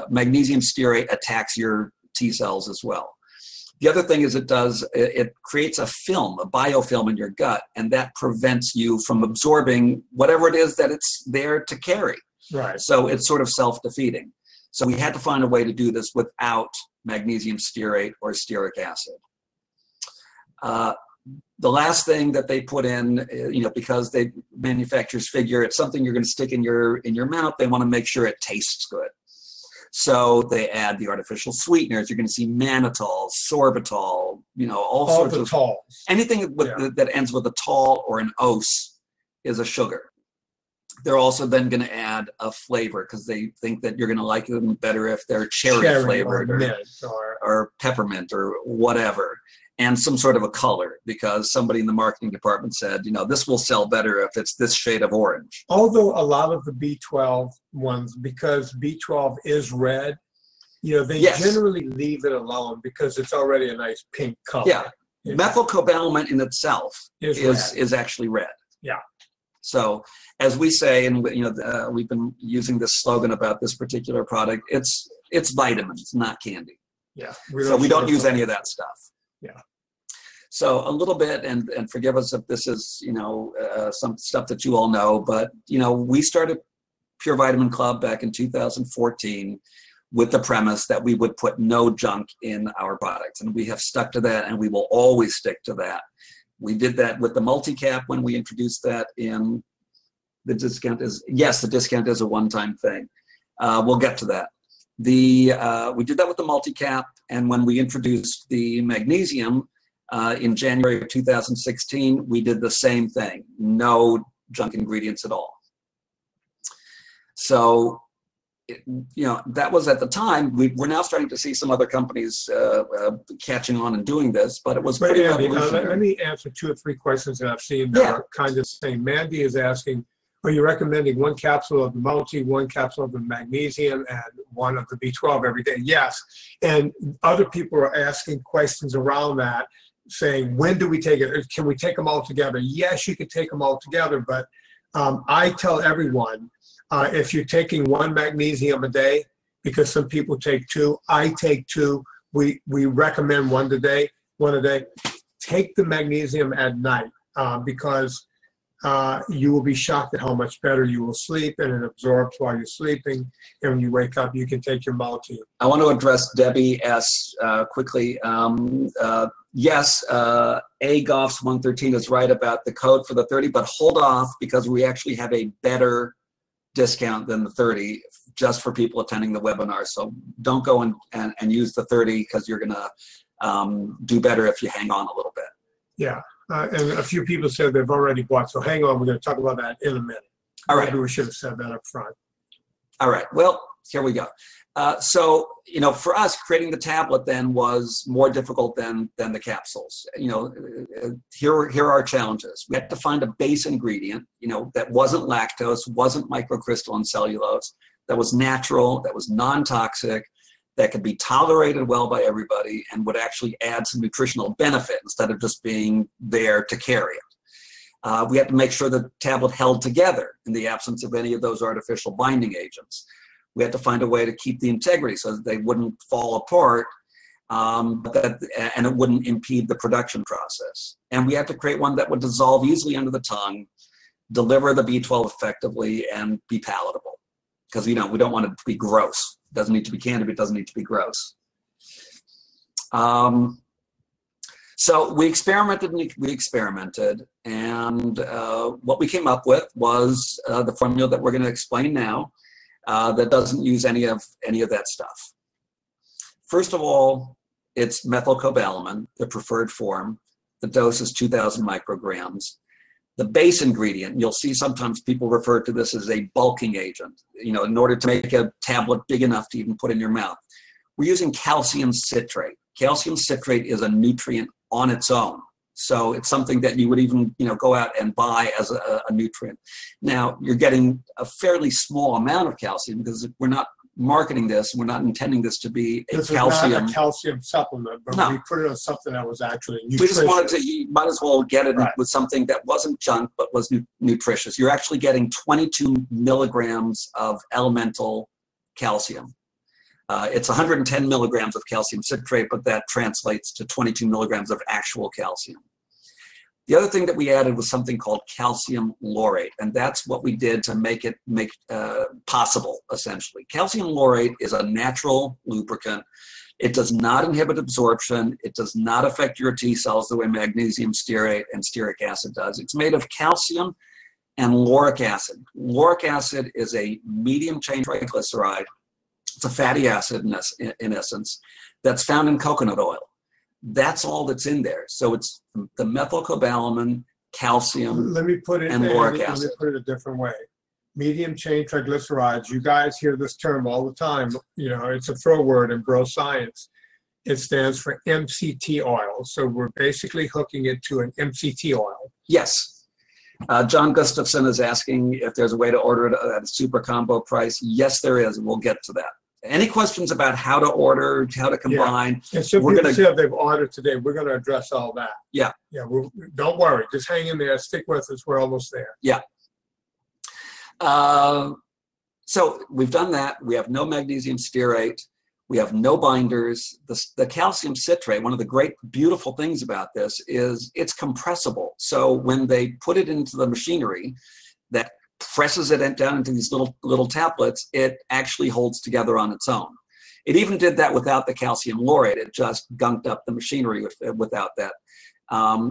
magnesium stearate attacks your T cells as well. The other thing is it creates a film, a biofilm in your gut, and that prevents you from absorbing whatever it is that it's there to carry.
Right.
So it's sort of self-defeating. So we had to find a way to do this without magnesium stearate or stearic acid. The last thing that they put in, because they manufacturers figure it's something you're going to stick in your mouth, they want to make sure it tastes good. So they add the artificial sweeteners. You're going to see mannitol, sorbitol, all sorts of
talls.
Anything that ends with a tol or an os is a sugar. They're also then going to add a flavor because they think that you're going to like them better if they're cherry flavored
or mint
or peppermint or whatever, and some sort of a color because somebody in the marketing department said, this will sell better if it's this shade of orange.
Although a lot of the B12 ones, because B12 is red, they generally leave it alone because it's already a nice pink color.
Yeah, methylcobalamin in itself is actually red.
Yeah. So
as we say, and we've been using this slogan about this particular product, it's vitamins, not candy.
Yeah.
We don't use any of that stuff.
Yeah.
So a little bit, and forgive us if this is, some stuff that you all know, but, we started Pure Vitamin Club back in 2014 with the premise that we would put no junk in our products. And we have stuck to that, and we will always stick to that. We did that with the multi-cap when we introduced that in the discount the discount is a one-time thing. We'll get to that. We did that with the multi-cap, and when we introduced the magnesium in January of 2016, we did the same thing. No junk ingredients at all. So, that was at the time. We're now starting to see some other companies catching on and doing this, but it was pretty revolutionary.
Let me answer 2 or 3 questions that I've seen that are kind of the same. Mandy is asking, are you recommending 1 capsule of the multi, 1 capsule of the magnesium, and 1 of the B12 every day? Yes. And other people are asking questions around that, saying, when do we take it? Can we take them all together? Yes, you can take them all together, but I tell everyone, if you're taking 1 magnesium a day, because some people take 2, I take 2. We recommend 1 a day. Take the magnesium at night because you will be shocked at how much better you will sleep, and it absorbs while you're sleeping. And when you wake up, you can take your multi.
I want to address Debbie S. Quickly. Yes, AGOFS 113 is right about the code for the 30, but hold off because we actually have a better discount than the 30 just for people attending the webinar. So don't go and use the 30 because you're going to do better if you hang on a little bit.
Yeah. And a few people said they've already bought. So hang on, we're going to talk about that in a minute.
All right.
Maybe we should have said that up front.
All right. Well, here we go. So, for us, creating the tablet then was more difficult than the capsules. Here are our challenges. We had to find a base ingredient, that wasn't lactose, wasn't microcrystalline cellulose, that was natural, that was non-toxic, that could be tolerated well by everybody, and would actually add some nutritional benefit instead of just being there to carry it. We had to make sure the tablet held together in the absence of any of those artificial binding agents. We had to find a way to keep the integrity so that they wouldn't fall apart and it wouldn't impede the production process. And we had to create one that would dissolve easily under the tongue, deliver the B12 effectively, and be palatable. Because, we don't want it to be gross. It doesn't need to be candy, but it doesn't need to be gross. So we experimented, and what we came up with was the formula that we're going to explain now. That doesn't use any of that stuff. First of all, it's methylcobalamin, the preferred form. The dose is 2,000 micrograms. The base ingredient, you'll see sometimes people refer to this as a bulking agent, in order to make a tablet big enough to even put in your mouth. We're using calcium citrate. Calcium citrate is a nutrient on its own. So it's something that you would even, go out and buy as a nutrient. Now, you're getting a fairly small amount of calcium because we're not marketing this. We're not intending this to be a calcium.
This is not a calcium supplement, but we put it on something that was actually nutritious.
We just wanted to, you might as well get it with something that wasn't junk, but was nutritious. You're actually getting 22 milligrams of elemental calcium. It's 110 milligrams of calcium citrate, but that translates to 22 milligrams of actual calcium. The other thing that we added was something called calcium laurate, and that's what we did to make it possible, essentially. Calcium laurate is a natural lubricant. It does not inhibit absorption. It does not affect your T cells the way magnesium stearate and stearic acid does. It's made of calcium and lauric acid. Lauric acid is a medium chain triglyceride. It's a fatty acid in essence that's found in coconut oil. That's all that's in there. So it's the methylcobalamin, calcium,
Let me put it,
and lauric
let me
acid.
put it a different way. Medium chain triglycerides, you guys hear this term all the time. You know, it's a throw word in bro science. It stands for MCT oil. So we're basically hooking it to an MCT oil.
Yes. John Gustafson is asking if there's a way to order it at a super combo price. Yes, there is. We'll get to that. Any questions about how to order, how to combine?
Yeah. And so
we're
people
gonna
see if they've ordered today. We're going to address all that.
Yeah.
Yeah. Don't worry. Just hang in there. Stick with us. We're almost there.
Yeah. So we've done that. We have no magnesium stearate. We have no binders. The calcium citrate, one of the great, beautiful things about this is it's compressible. So when they put it into the machinery that presses it down into these little tablets, it actually holds together on its own. It even did that without the calcium laurate. It just gunked up the machinery without that.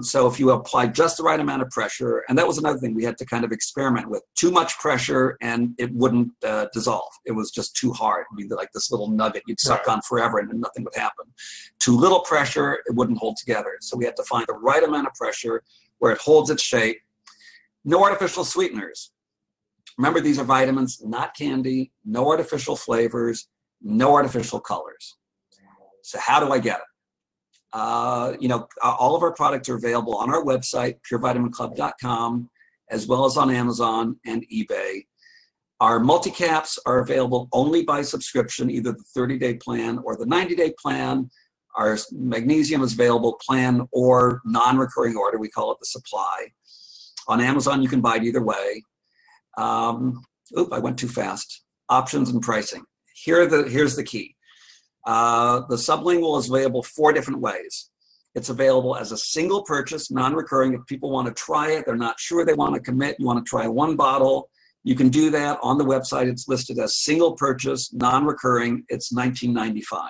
So if you apply just the right amount of pressure, and that was another thing we had to kind of experiment with, too much pressure and it wouldn't dissolve. It was just too hard. It'd be like this little nugget you'd suck on forever and then nothing would happen. Too little pressure, it wouldn't hold together. So we had to find the right amount of pressure where it holds its shape. No artificial sweeteners. Remember, these are vitamins, not candy, no artificial flavors, no artificial colors. So how do I get it? You know, all of our products are available on our website, purevitaminclub.com, as well as on Amazon and eBay. Our multi-caps are available only by subscription, either the 30-day plan or the 90-day plan. Our magnesium is available plan or non-recurring order. We call it the supply. On Amazon, you can buy it either way. I went too fast. Options and pricing. Here's the key. The sublingual is available 4 different ways. It's available as a single purchase, non-recurring. If people want to try it, they're not sure they want to commit, you want to try 1 bottle, you can do that. On the website, it's listed as single purchase, non-recurring. It's $19.95.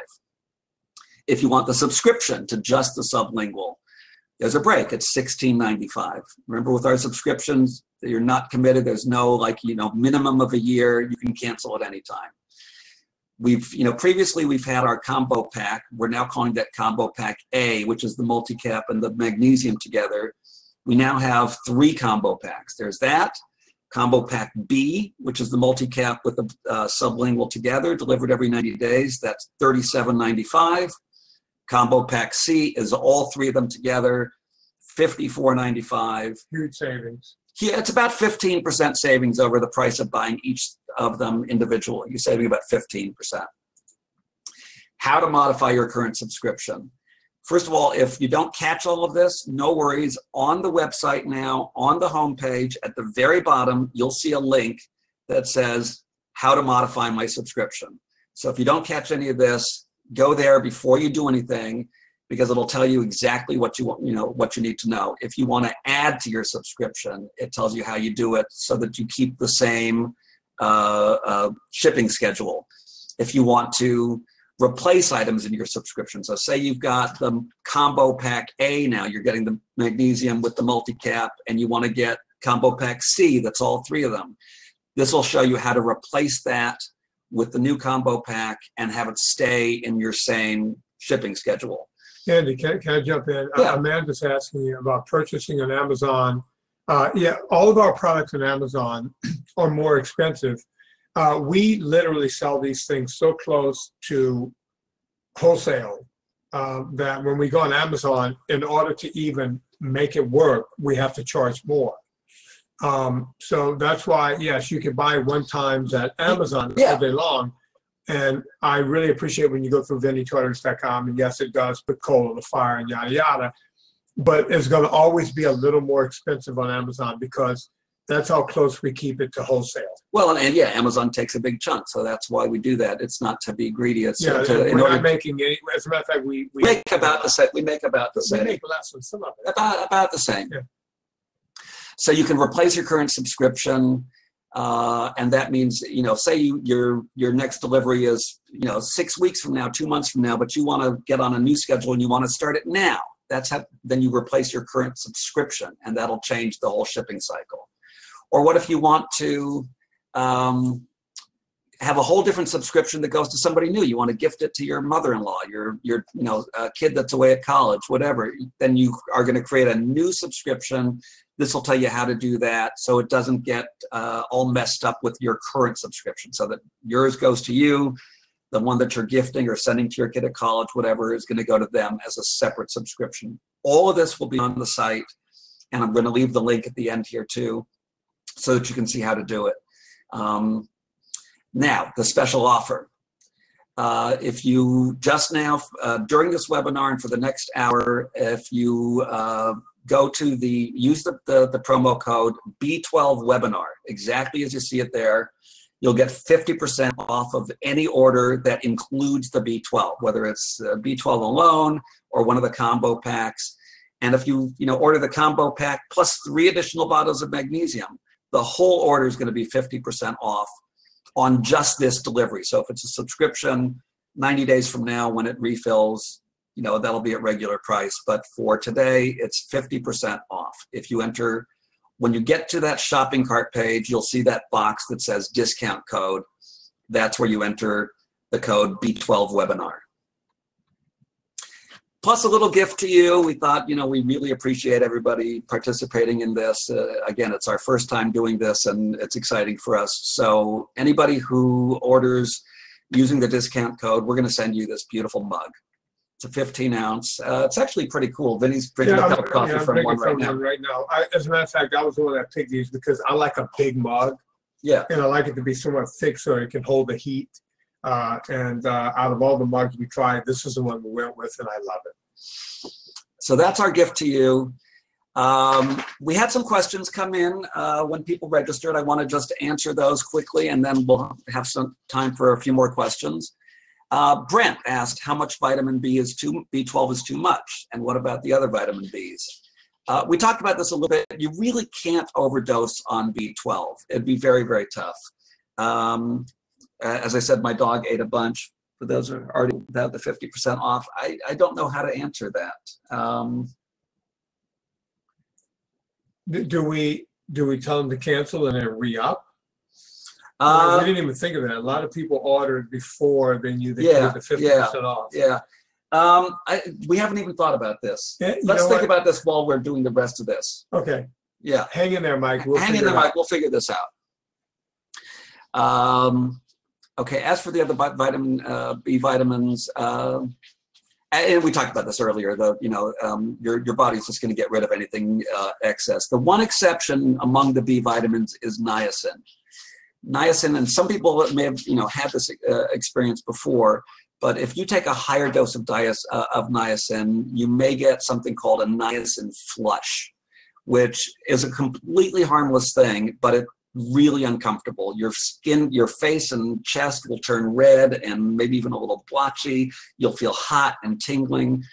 If you want the subscription to just the sublingual, there's a break. It's $16.95. Remember, with our subscriptions, you're not committed. There's no minimum of a year. You can cancel at any time. Previously we've had our combo pack. We're now calling that combo pack A, which is the multi-cap and the magnesium together. We now have 3 combo packs. There's that. Combo pack B, which is the multi-cap with the sublingual together, delivered every 90 days. That's $37.95. Combo pack C is all 3 of them together, $54.95.
Huge savings.
Yeah, it's about 15% savings over the price of buying each of them individually. You're saving about 15%. How to modify your current subscription. First of all, if you don't catch all of this, no worries. On the website now, on the homepage, at the very bottom, you'll see a link that says how to modify my subscription. So if you don't catch any of this, go there before you do anything, because it'll tell you exactly what you want, what you need to know. If you want to add to your subscription, it tells you how you do it so that you keep the same shipping schedule. If you want to replace items in your subscription, so say you've got the combo pack A now, you're getting the magnesium with the multi-cap, and you want to get combo pack C, that's all 3 of them. This will show you how to replace that with the new combo pack and have it stay in your same shipping schedule.
Andy, can I jump in?
Yeah.
Amanda's asking you about purchasing on Amazon. Yeah, all of our products on Amazon are more expensive. We literally sell these things so close to wholesale that when we go on Amazon, in order to even make it work, we have to charge more. So that's why, yes, you can buy 1 times at Amazon all day long. And I really appreciate when you go through VinnyToilers.com, and yes, it does put coal on the fire and yada, yada. But it's going to always be a little more expensive on Amazon because that's how close we keep it to wholesale.
Well, and yeah, Amazon takes a big chunk, so that's why we do that. It's not to be greedy. It's
we're not making any. As a matter of fact, we
make about the same. We make about the same.
We make less than some of it.
About the same.
Yeah.
So you can replace your current subscription. And that means, say your next delivery is, 6 weeks from now, 2 months from now, but you want to get on a new schedule and you want to start it now. Then you replace your current subscription, and that'll change the whole shipping cycle. Or what if you want to have a whole different subscription that goes to somebody new? You want to gift it to your mother-in-law, your kid that's away at college, whatever. Then you are going to create a new subscription. This will tell you how to do that so it doesn't get all messed up with your current subscription, so that yours goes to you, the one that you're gifting or sending to your kid at college, whatever, is going to go to them as a separate subscription. All of this will be on the site, and I'm going to leave the link at the end here too, so that you can see how to do it. Now, the special offer. If you just now, during this webinar and for the next hour, if you go to use the promo code B12 webinar, exactly as you see it there, you'll get 50% off of any order that includes the B12, whether it's B12 alone or one of the combo packs. And if you order the combo pack plus 3 additional bottles of magnesium, the whole order is going to be 50% off on just this delivery. So if it's a subscription, 90 days from now when it refills, that'll be at regular price. But for today, it's 50% off. If you enter, when you get to that shopping cart page, you'll see that box that says discount code. That's where you enter the code B12 webinar. Plus a little gift to you. We thought, we really appreciate everybody participating in this. Again, it's our first time doing this, and it's exciting for us. So anybody who orders using the discount code, we're going to send you this beautiful mug. It's a 15-ounce. It's actually pretty cool. Vinny's drinking a cup of coffee from one right now.
As a matter of fact, I was the one that picked these because I like a big mug.
Yeah.
And I like it to be somewhat thick so it can hold the heat. Out of all the mugs we tried, this is the one we went with, and I love it.
So that's our gift to you. We had some questions come in when people registered. I want to just answer those quickly, and then we'll have some time for a few more questions. Brent asked how much vitamin B12 is too much, and what about the other vitamin Bs? We talked about this a little bit. You really can't overdose on B12. It'd be very, very tough. As I said, my dog ate a bunch. For those who are already without the 50% off, I don't know how to answer that.
Do we tell them to cancel and then re-up? We didn't even think of that. A lot of people ordered before they knew they get the 50% off. Yeah.
We haven't even thought about this.
Yeah,
Let's think about this while we're doing the rest of this.
Okay.
Yeah.
Hang in there, Mike.
Hang in there, Mike. We'll figure this out. Okay. As for the other B vitamins, and we talked about this earlier, your body's just going to get rid of anything excess. The one exception among the B vitamins is niacin. Niacin, and some people may have had this experience before, but if you take a higher dose of niacin, you may get something called a niacin flush, which is a completely harmless thing, but it's really uncomfortable. Your skin, your face and chest will turn red and maybe even a little blotchy. You'll feel hot and tingling.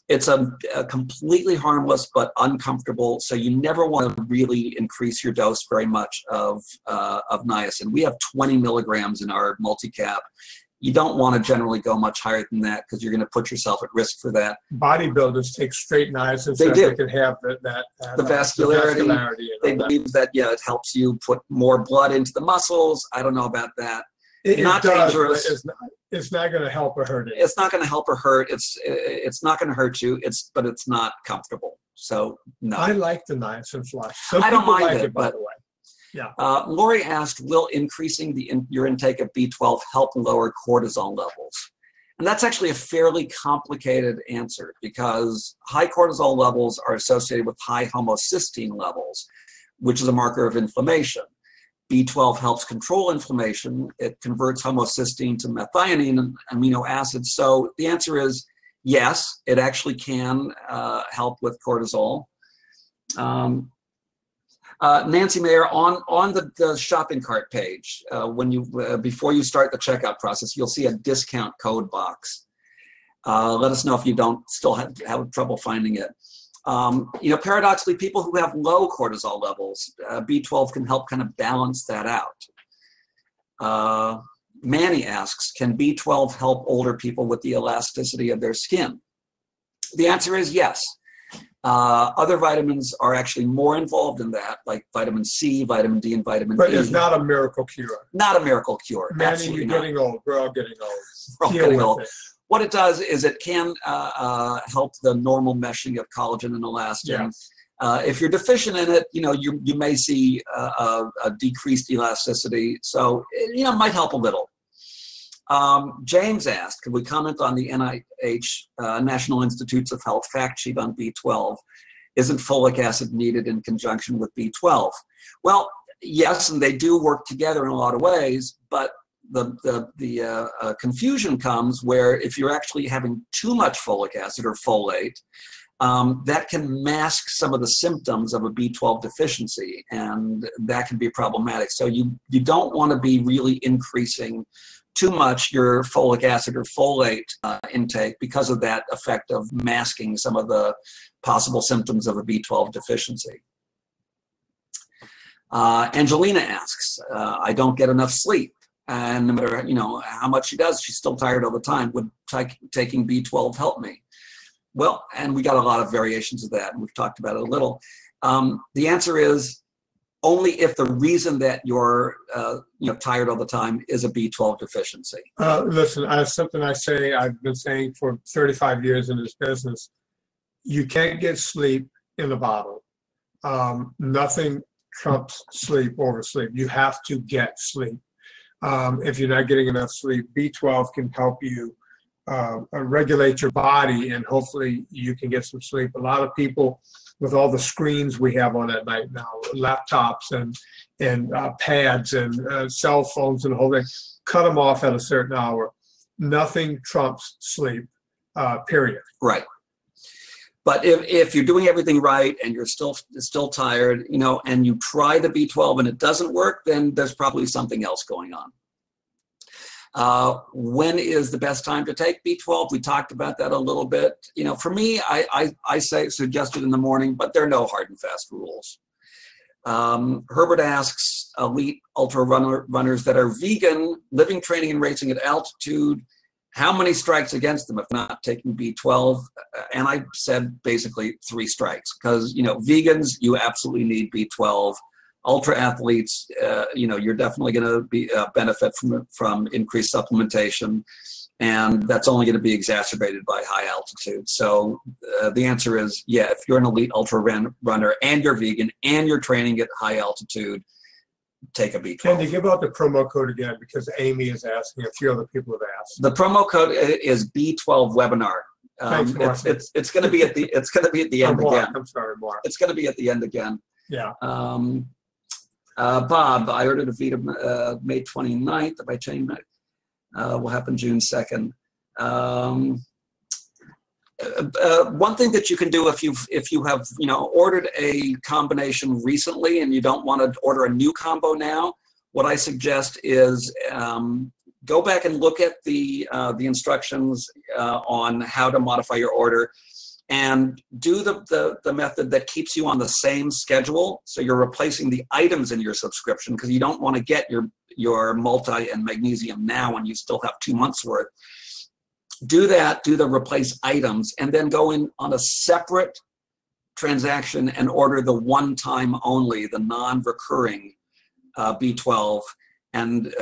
It's a completely harmless but uncomfortable, so you never want to really increase your dose very much of niacin. We have 20 milligrams in our multi-cap. You don't want to generally go much higher than that because you're going to put yourself at risk for that.
Bodybuilders take straight niacin so they can have the vascularity.
They believe that, it helps you put more blood into the muscles. I don't know about that.
Not dangerous. It's not going to help or hurt it.
It's not going to help or hurt. It's not going to hurt you. But it's not comfortable. So no.
I like the niacin flush.
I don't mind it,
by the way. Yeah.
Lori asked, will increasing your intake of B12 help lower cortisol levels? And that's actually a fairly complicated answer because high cortisol levels are associated with high homocysteine levels, which is a marker of inflammation. B12 helps control inflammation. It converts homocysteine to methionine and amino acids. So the answer is yes, it actually can help with cortisol. Nancy Mayer, on the shopping cart page, before you start the checkout process, you'll see a discount code box. Let us know if you don't still have trouble finding it. You know, paradoxically, people who have low cortisol levels, B12 can help kind of balance that out. Manny asks, can B12 help older people with the elasticity of their skin? The answer is yes. Other vitamins are actually more involved in that, like vitamin C, vitamin D, and vitamin E.
But it's not a miracle cure.
Not a miracle cure.
Manny, you're getting old. We're all getting old.
We're all getting old. What it does is it can help the normal meshing of collagen and elastin.
Yes.
If you're deficient in it, you know, you may see a decreased elasticity. So, you know, it might help a little. James asked, could we comment on the NIH, National Institutes of Health fact sheet on B12? Isn't folic acid needed in conjunction with B12? Well, yes, and they do work together in a lot of ways, but the confusion comes where if you're actually having too much folic acid or folate, that can mask some of the symptoms of a B12 deficiency, and that can be problematic. So you don't want to be really increasing too much your folic acid or folate intake because of that effect of masking some of the possible symptoms of a B12 deficiency. Angelina asks, I don't get enough sleep, and no matter, you know, how much she does, she's still tired all the time. Would taking B12 help me? Well, and we got a lot of variations of that, and we've talked about it a little. The answer is only if the reason that you're you know, tired all the time is a B12 deficiency.
Listen, something I've been saying for 35 years in this business. You can't get sleep in a bottle. Nothing trumps sleep over sleep. You have to get sleep. If you're not getting enough sleep, B12 can help you regulate your body, and hopefully you can get some sleep. A lot of people, with all the screens we have on at night now, laptops and pads and cell phones and the whole thing, cut them off at a certain hour. Nothing trumps sleep, period.
Right. But if you're doing everything right and you're still tired, you know, and you try the B12 and it doesn't work, then there's probably something else going on. When is the best time to take B12? We talked about that a little bit. You know, for me, I suggest it in the morning, but there are no hard and fast rules. Herbert asks, elite ultra runners that are vegan, living, training, and racing at altitude, how many strikes against them if not taking B12? And I said basically 3 strikes, because, you know, vegans, you absolutely need B12. Ultra athletes, you know, you're definitely going to be benefit from increased supplementation, and that's only going to be exacerbated by high altitude. So the answer is, yeah, if you're an elite ultra runner and you're vegan and you're training at high altitude, take a B12.
Can you give out the promo code again, because Amy is asking, a few other people have asked.
The promo code is B12 webinar.
Thanks, Mark.
It's going to be at the end again.
I'm sorry, Mark.
It's going to be at the end again.
Yeah.
Bob, I ordered a Vita May 29th. If I change that, will happen June 2nd. One thing that you can do if you have, you know, ordered a combination recently and you don't want to order a new combo now, what I suggest is go back and look at the instructions on how to modify your order, and do the method that keeps you on the same schedule. So you're replacing the items in your subscription, because you don't want to get your multi and magnesium now when you still have 2 months worth. Do that, do the replace items, and then go in on a separate transaction and order the one-time only, the non-recurring B12. And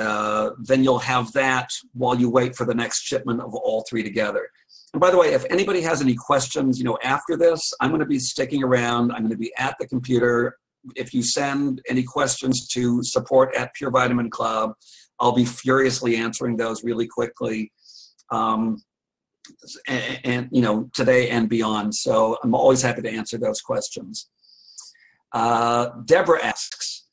then you'll have that while you wait for the next shipment of all 3 together. And by the way, if anybody has any questions, you know, after this, I'm going to be sticking around. I'm going to be at the computer. If you send any questions to support@Pure Vitamin Club, I'll be furiously answering those really quickly, and you know, today and beyond. So I'm always happy to answer those questions. Deborah asks,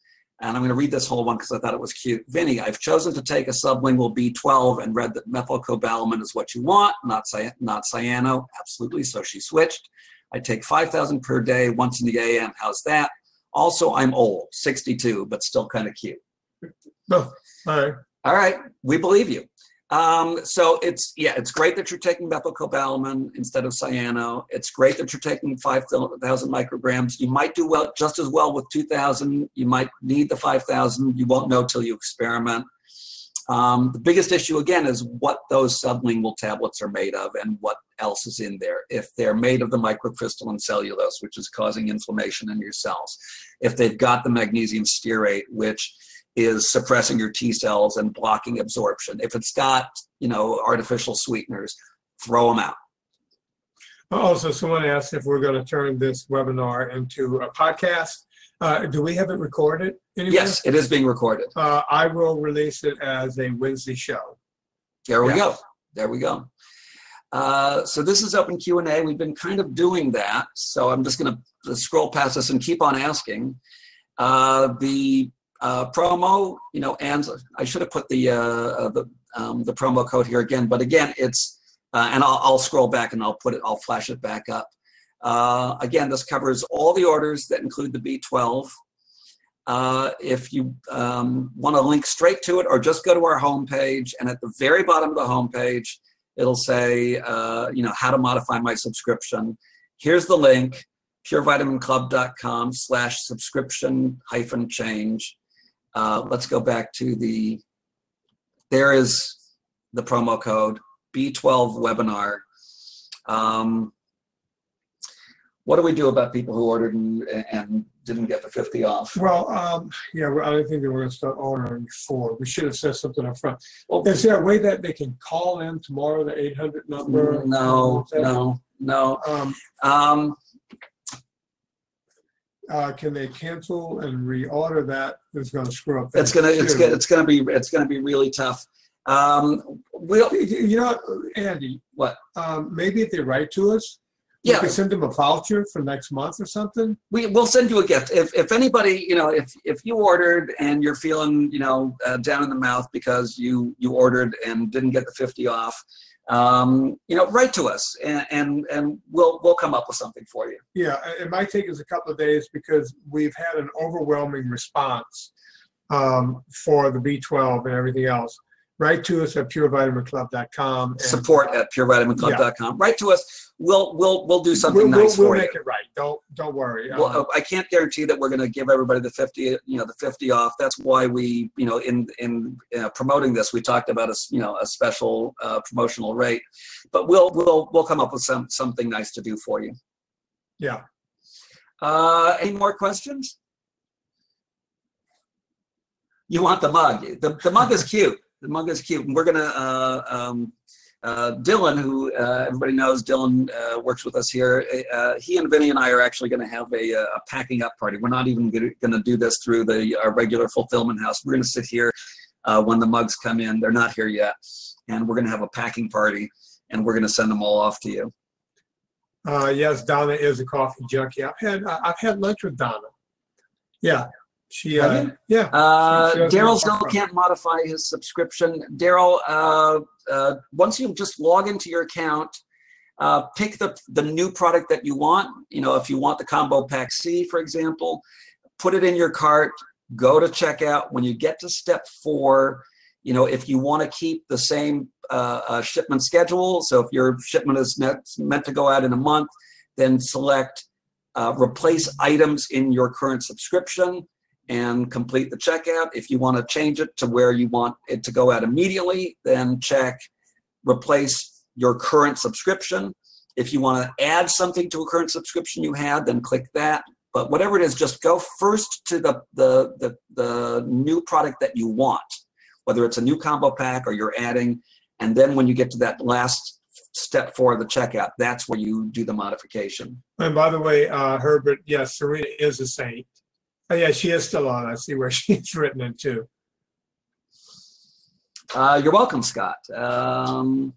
and I'm going to read this whole one because I thought it was cute. Vinny, I've chosen to take a sublingual B12 and read that methylcobalamin is what you want, not cyano. Absolutely, so she switched. I take 5,000 per day once in the AM. How's that? Also, I'm old, 62, but still kind of cute.
Oh, all right.
All right, we believe you. So it's great that you're taking methylcobalamin instead of cyano. It's great that you're taking 5,000 micrograms. You might do well, just as well with 2,000. You might need the 5,000. You won't know till you experiment. The biggest issue, again, is what those sublingual tablets are made of and what else is in there. If they're made of the microcrystalline cellulose, which is causing inflammation in your cells. If they've got the magnesium stearate, which is suppressing your T cells and blocking absorption. If it's got, artificial sweeteners, throw them out.
Also, someone asked if we're going to turn this webinar into a podcast. Do we have it recorded anywhere?
Yes, it is being recorded.
I will release it as a Wednesday show.
There we go. There we go. So this is open Q&A. We've been kind of doing that. So I'm just going to scroll past this and keep on asking. The promo, and I should have put the promo code here again, but again, it's, and I'll scroll back and I'll flash it back up. Again, this covers all the orders that include the B12. If you want to link straight to it or just go to our homepage, and at the very bottom of the homepage, it'll say, how to modify my subscription. Here's the link, purevitamin.com/subscription-change. Let's go back to there is the promo code, B12 webinar. What do we do about people who ordered and didn't get the 50 off?
Well, I don't think they were going to start ordering before. We should have said something up front. Well, is there a way that they can call in tomorrow, the 800 number?
No.
Can they cancel and reorder that? It's going to screw up.
It's gonna be really tough.
Andy.
What?
Maybe if they write to us, we can send them a voucher for next month or something.
We'll send you a gift. If anybody, if you ordered and you're feeling, down in the mouth because you ordered and didn't get the 50 off, write to us and we'll come up with something for you.
Yeah, it might take us a couple of days because we've had an overwhelming response for the B12 and everything else. Write to us at purevitaminclub.com.
Support at purevitaminclub.com. Yeah. Write to us. We'll do something nice for you.
We'll make it right. Don't worry.
Well, I can't guarantee that we're going to give everybody the 50, the 50 off. That's why we, in promoting this, we talked about a special promotional rate. But we'll come up with something nice to do for you.
Yeah.
Any more questions? You want the mug? The mug is cute. The mug is cute. And we're going to, Dylan, who everybody knows, Dylan works with us here. He and Vinny and I are actually going to have a packing up party. We're not even going to do this through our regular fulfillment house. We're going to sit here when the mugs come in. They're not here yet. And we're going to have a packing party, and we're going to send them all off to you.
Yes, Donna is a coffee junkie. I've had lunch with Donna. Yeah.
Daryl still can't modify his subscription. Daryl, once you just log into your account, pick the new product that you want. If you want the combo pack C, for example, put it in your cart, go to checkout. When you get to step 4, if you want to keep the same shipment schedule, so if your shipment is meant to go out in a month, then select replace items in your current subscription and complete the checkout. If you want to change it to where you want it to go out immediately, then check replace your current subscription. If you want to add something to a current subscription you had, then click that. But whatever it is, just go first to the new product that you want, whether it's a new combo pack or you're adding, and then when you get to that last step 4 of the checkout, that's where you do the modification.
And by the way, Herbert, yes, Serena is a saint. Oh, yeah, she is still on. I see where she's written it too.
You're welcome, Scott. We're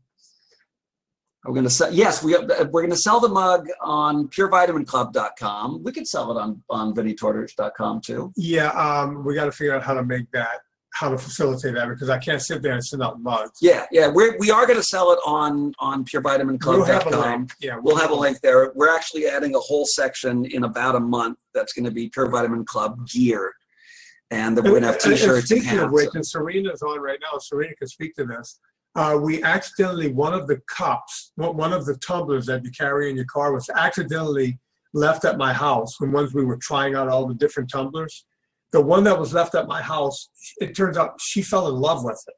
going to sell. Yes, we're going to sell the mug on purevitaminclub.com. We could sell it on vinnytortorich.com too.
Yeah, we got to figure out how to make that, how to facilitate that, because I can't sit there and send out mugs.
Yeah, we are going to sell it on purevitaminclub.com. We'll have a link there. We're actually adding a whole section in about a month that's going to be Pure Vitamin Club gear, and then we're going to have T-shirts and hats.
Speaking of which, and Serena's on right now. Serena can speak to this. we accidentally, one of the cups, one of the tumblers that you carry in your car was accidentally left at my house when once we were trying out all the different tumblers. The one that was left at my house, it turns out she fell in love with it.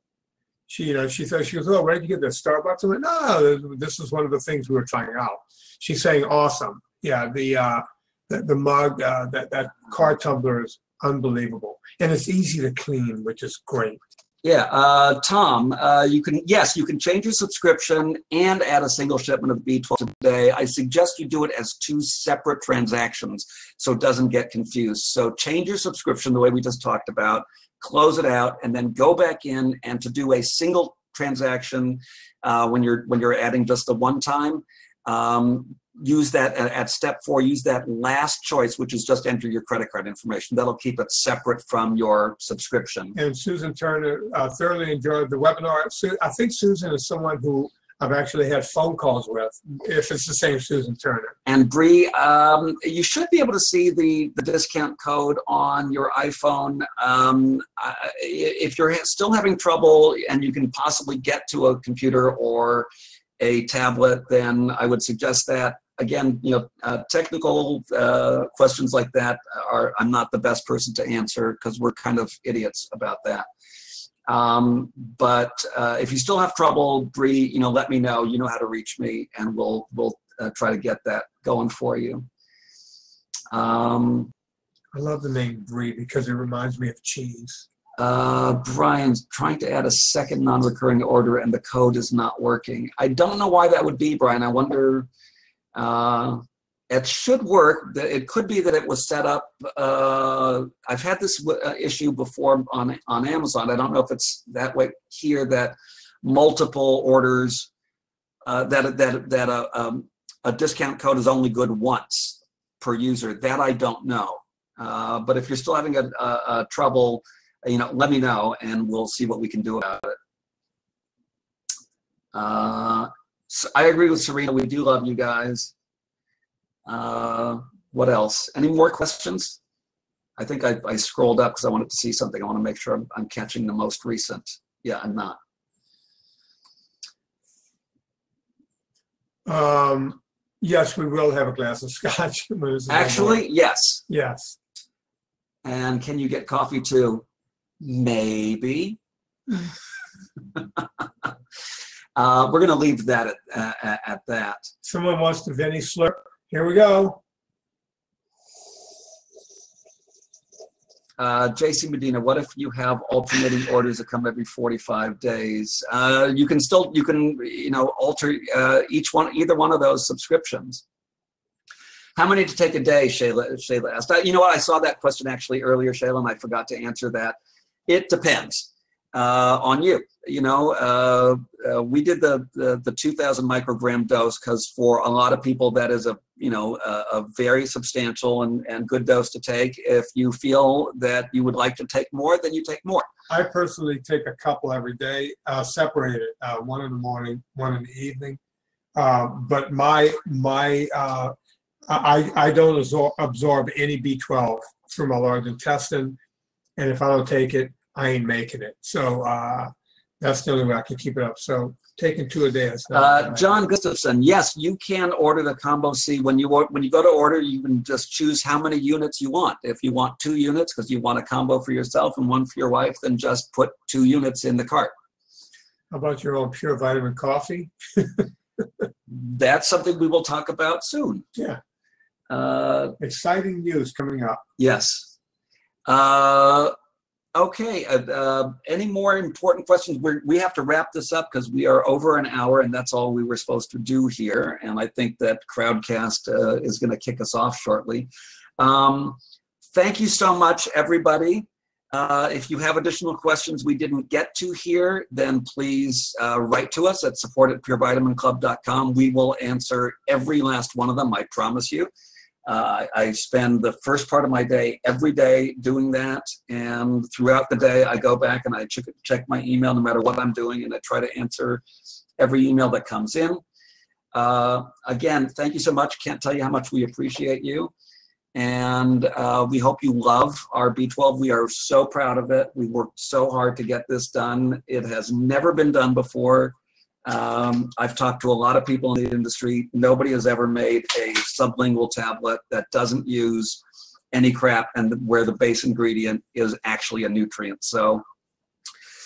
She thought, she goes, oh, where did you get this, Starbucks? I'm like, no, this is one of the things we were trying out. She's saying, awesome. Yeah, the mug, that car tumbler is unbelievable. And it's easy to clean, which is great.
Yeah, Tom, you can change your subscription and add a single shipment of the B12 today. I suggest you do it as 2 separate transactions so it doesn't get confused. So change your subscription the way we just talked about, close it out, and then go back in and to do a single transaction when you're adding just the one time. Use that at step 4, use that last choice, which is just enter your credit card information. That'll keep it separate from your subscription.
And Susan Turner thoroughly enjoyed the webinar. I think Susan is someone who I've actually had phone calls with, if it's the same Susan Turner.
And Bree, you should be able to see the discount code on your iPhone. If you're still having trouble and you can possibly get to a computer or a tablet, then I would suggest that. Again, technical questions like that I'm not the best person to answer because we're kind of idiots about that. But if you still have trouble, Bree, let me know. You know how to reach me, and we'll try to get that going for you.
I love the name Bree because it reminds me of cheese.
Brian's trying to add a second non-recurring order, and the code is not working. I don't know why that would be, Brian. I wonder. It should work. It could be that it was set up. I've had this issue before on Amazon. I don't know if it's that way here, that multiple orders, that a discount code is only good once per user. That I don't know. But if you're still having a trouble, let me know and we'll see what we can do about it. So I agree with Serena. We do love you guys. What else? Any more questions? I think I scrolled up because I wanted to see something. I want to make sure I'm catching the most recent. Yeah, I'm not.
Yes, we will have a glass of scotch.
Actually, yes.
Yes.
And can you get coffee too? Maybe. We're going to leave that at that.
Someone wants the Vinny slurp. Here we go.
JC Medina, what if you have alternating orders that come every 45 days? You can alter either one of those subscriptions. How many to take a day, Shayla asked. You know what? I saw that question actually earlier, Shayla, and I forgot to answer that. It depends on you. We did the 2,000 microgram dose because for a lot of people that is a very substantial and good dose to take. If you feel that you would like to take more, then you take more.
I personally take a couple every day, separated, one in the morning, one in the evening. But I don't absorb any B12 through my large intestine, and if I don't take it, I ain't making it. So that's the only way I can keep it up. So taking 2 a day is not
John Gustafson, yes, you can order the Combo C. When you go to order, you can just choose how many units you want. If you want 2 units because you want a combo for yourself and one for your wife, then just put 2 units in the cart.
How about your own pure vitamin coffee?
That's something we will talk about soon.
Yeah. Exciting news coming up.
Yes. Okay. Any more important questions? We have to wrap this up because we are over an hour, and that's all we were supposed to do here. And I think that Crowdcast is going to kick us off shortly. Thank you so much, everybody. If you have additional questions we didn't get to here, then please write to us at support@purevitaminclub.com. We will answer every last one of them, I promise you. I spend the first part of my day every day doing that, and throughout the day I go back and I check my email no matter what I'm doing, and I try to answer every email that comes in. Again, thank you so much. Can't tell you how much we appreciate you. And we hope you love our B12. We are so proud of it. We worked so hard to get this done. It has never been done before. I've talked to a lot of people in the industry. Nobody has ever made a sublingual tablet that doesn't use any crap and where the base ingredient is actually a nutrient. So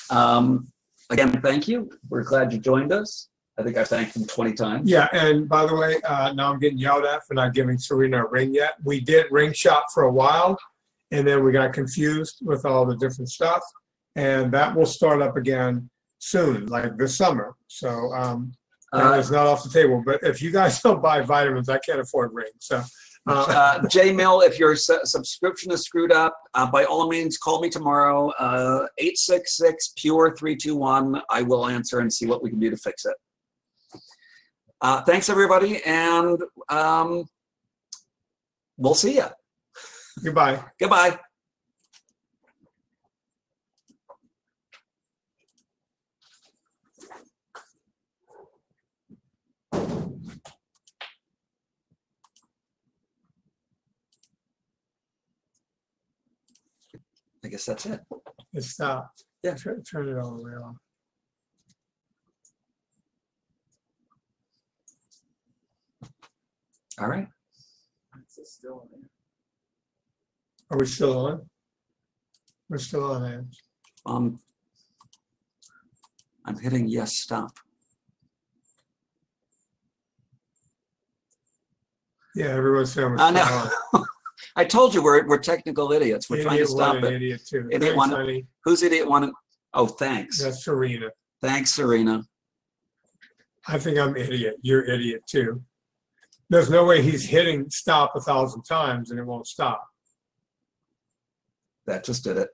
again, thank you. We're glad you joined us. I think I thanked him 20 times.
Yeah, and by the way, now I'm getting yelled at for not giving Serena a ring yet. We did ring shop for a while, and then we got confused with all the different stuff, and that will start up again soon, like this summer. So that is not off the table. But if you guys don't buy vitamins, I can't afford rings. So.
J Mill, if your subscription is screwed up, by all means, call me tomorrow. 866-PURE-321. I will answer and see what we can do to fix it. Thanks, everybody, and we'll see you.
Goodbye.
Goodbye. I guess that's it.
It stopped.
Yeah.
Turn it all the way off.
All right.
Are we still on? We're still on, man.
I'm hitting yes, stop.
Yeah, everyone's saying we're
I
still
know.
on.
I told you we're technical idiots. We're trying to stop it.
Idiot two.
Idiot
Thanks,
one.
honey.
Who's idiot one? Oh, thanks.
That's Serena.
Thanks, Serena.
I think I'm idiot. You're idiot too. There's no way he's hitting stop 1,000 times and it won't stop.
That just did it.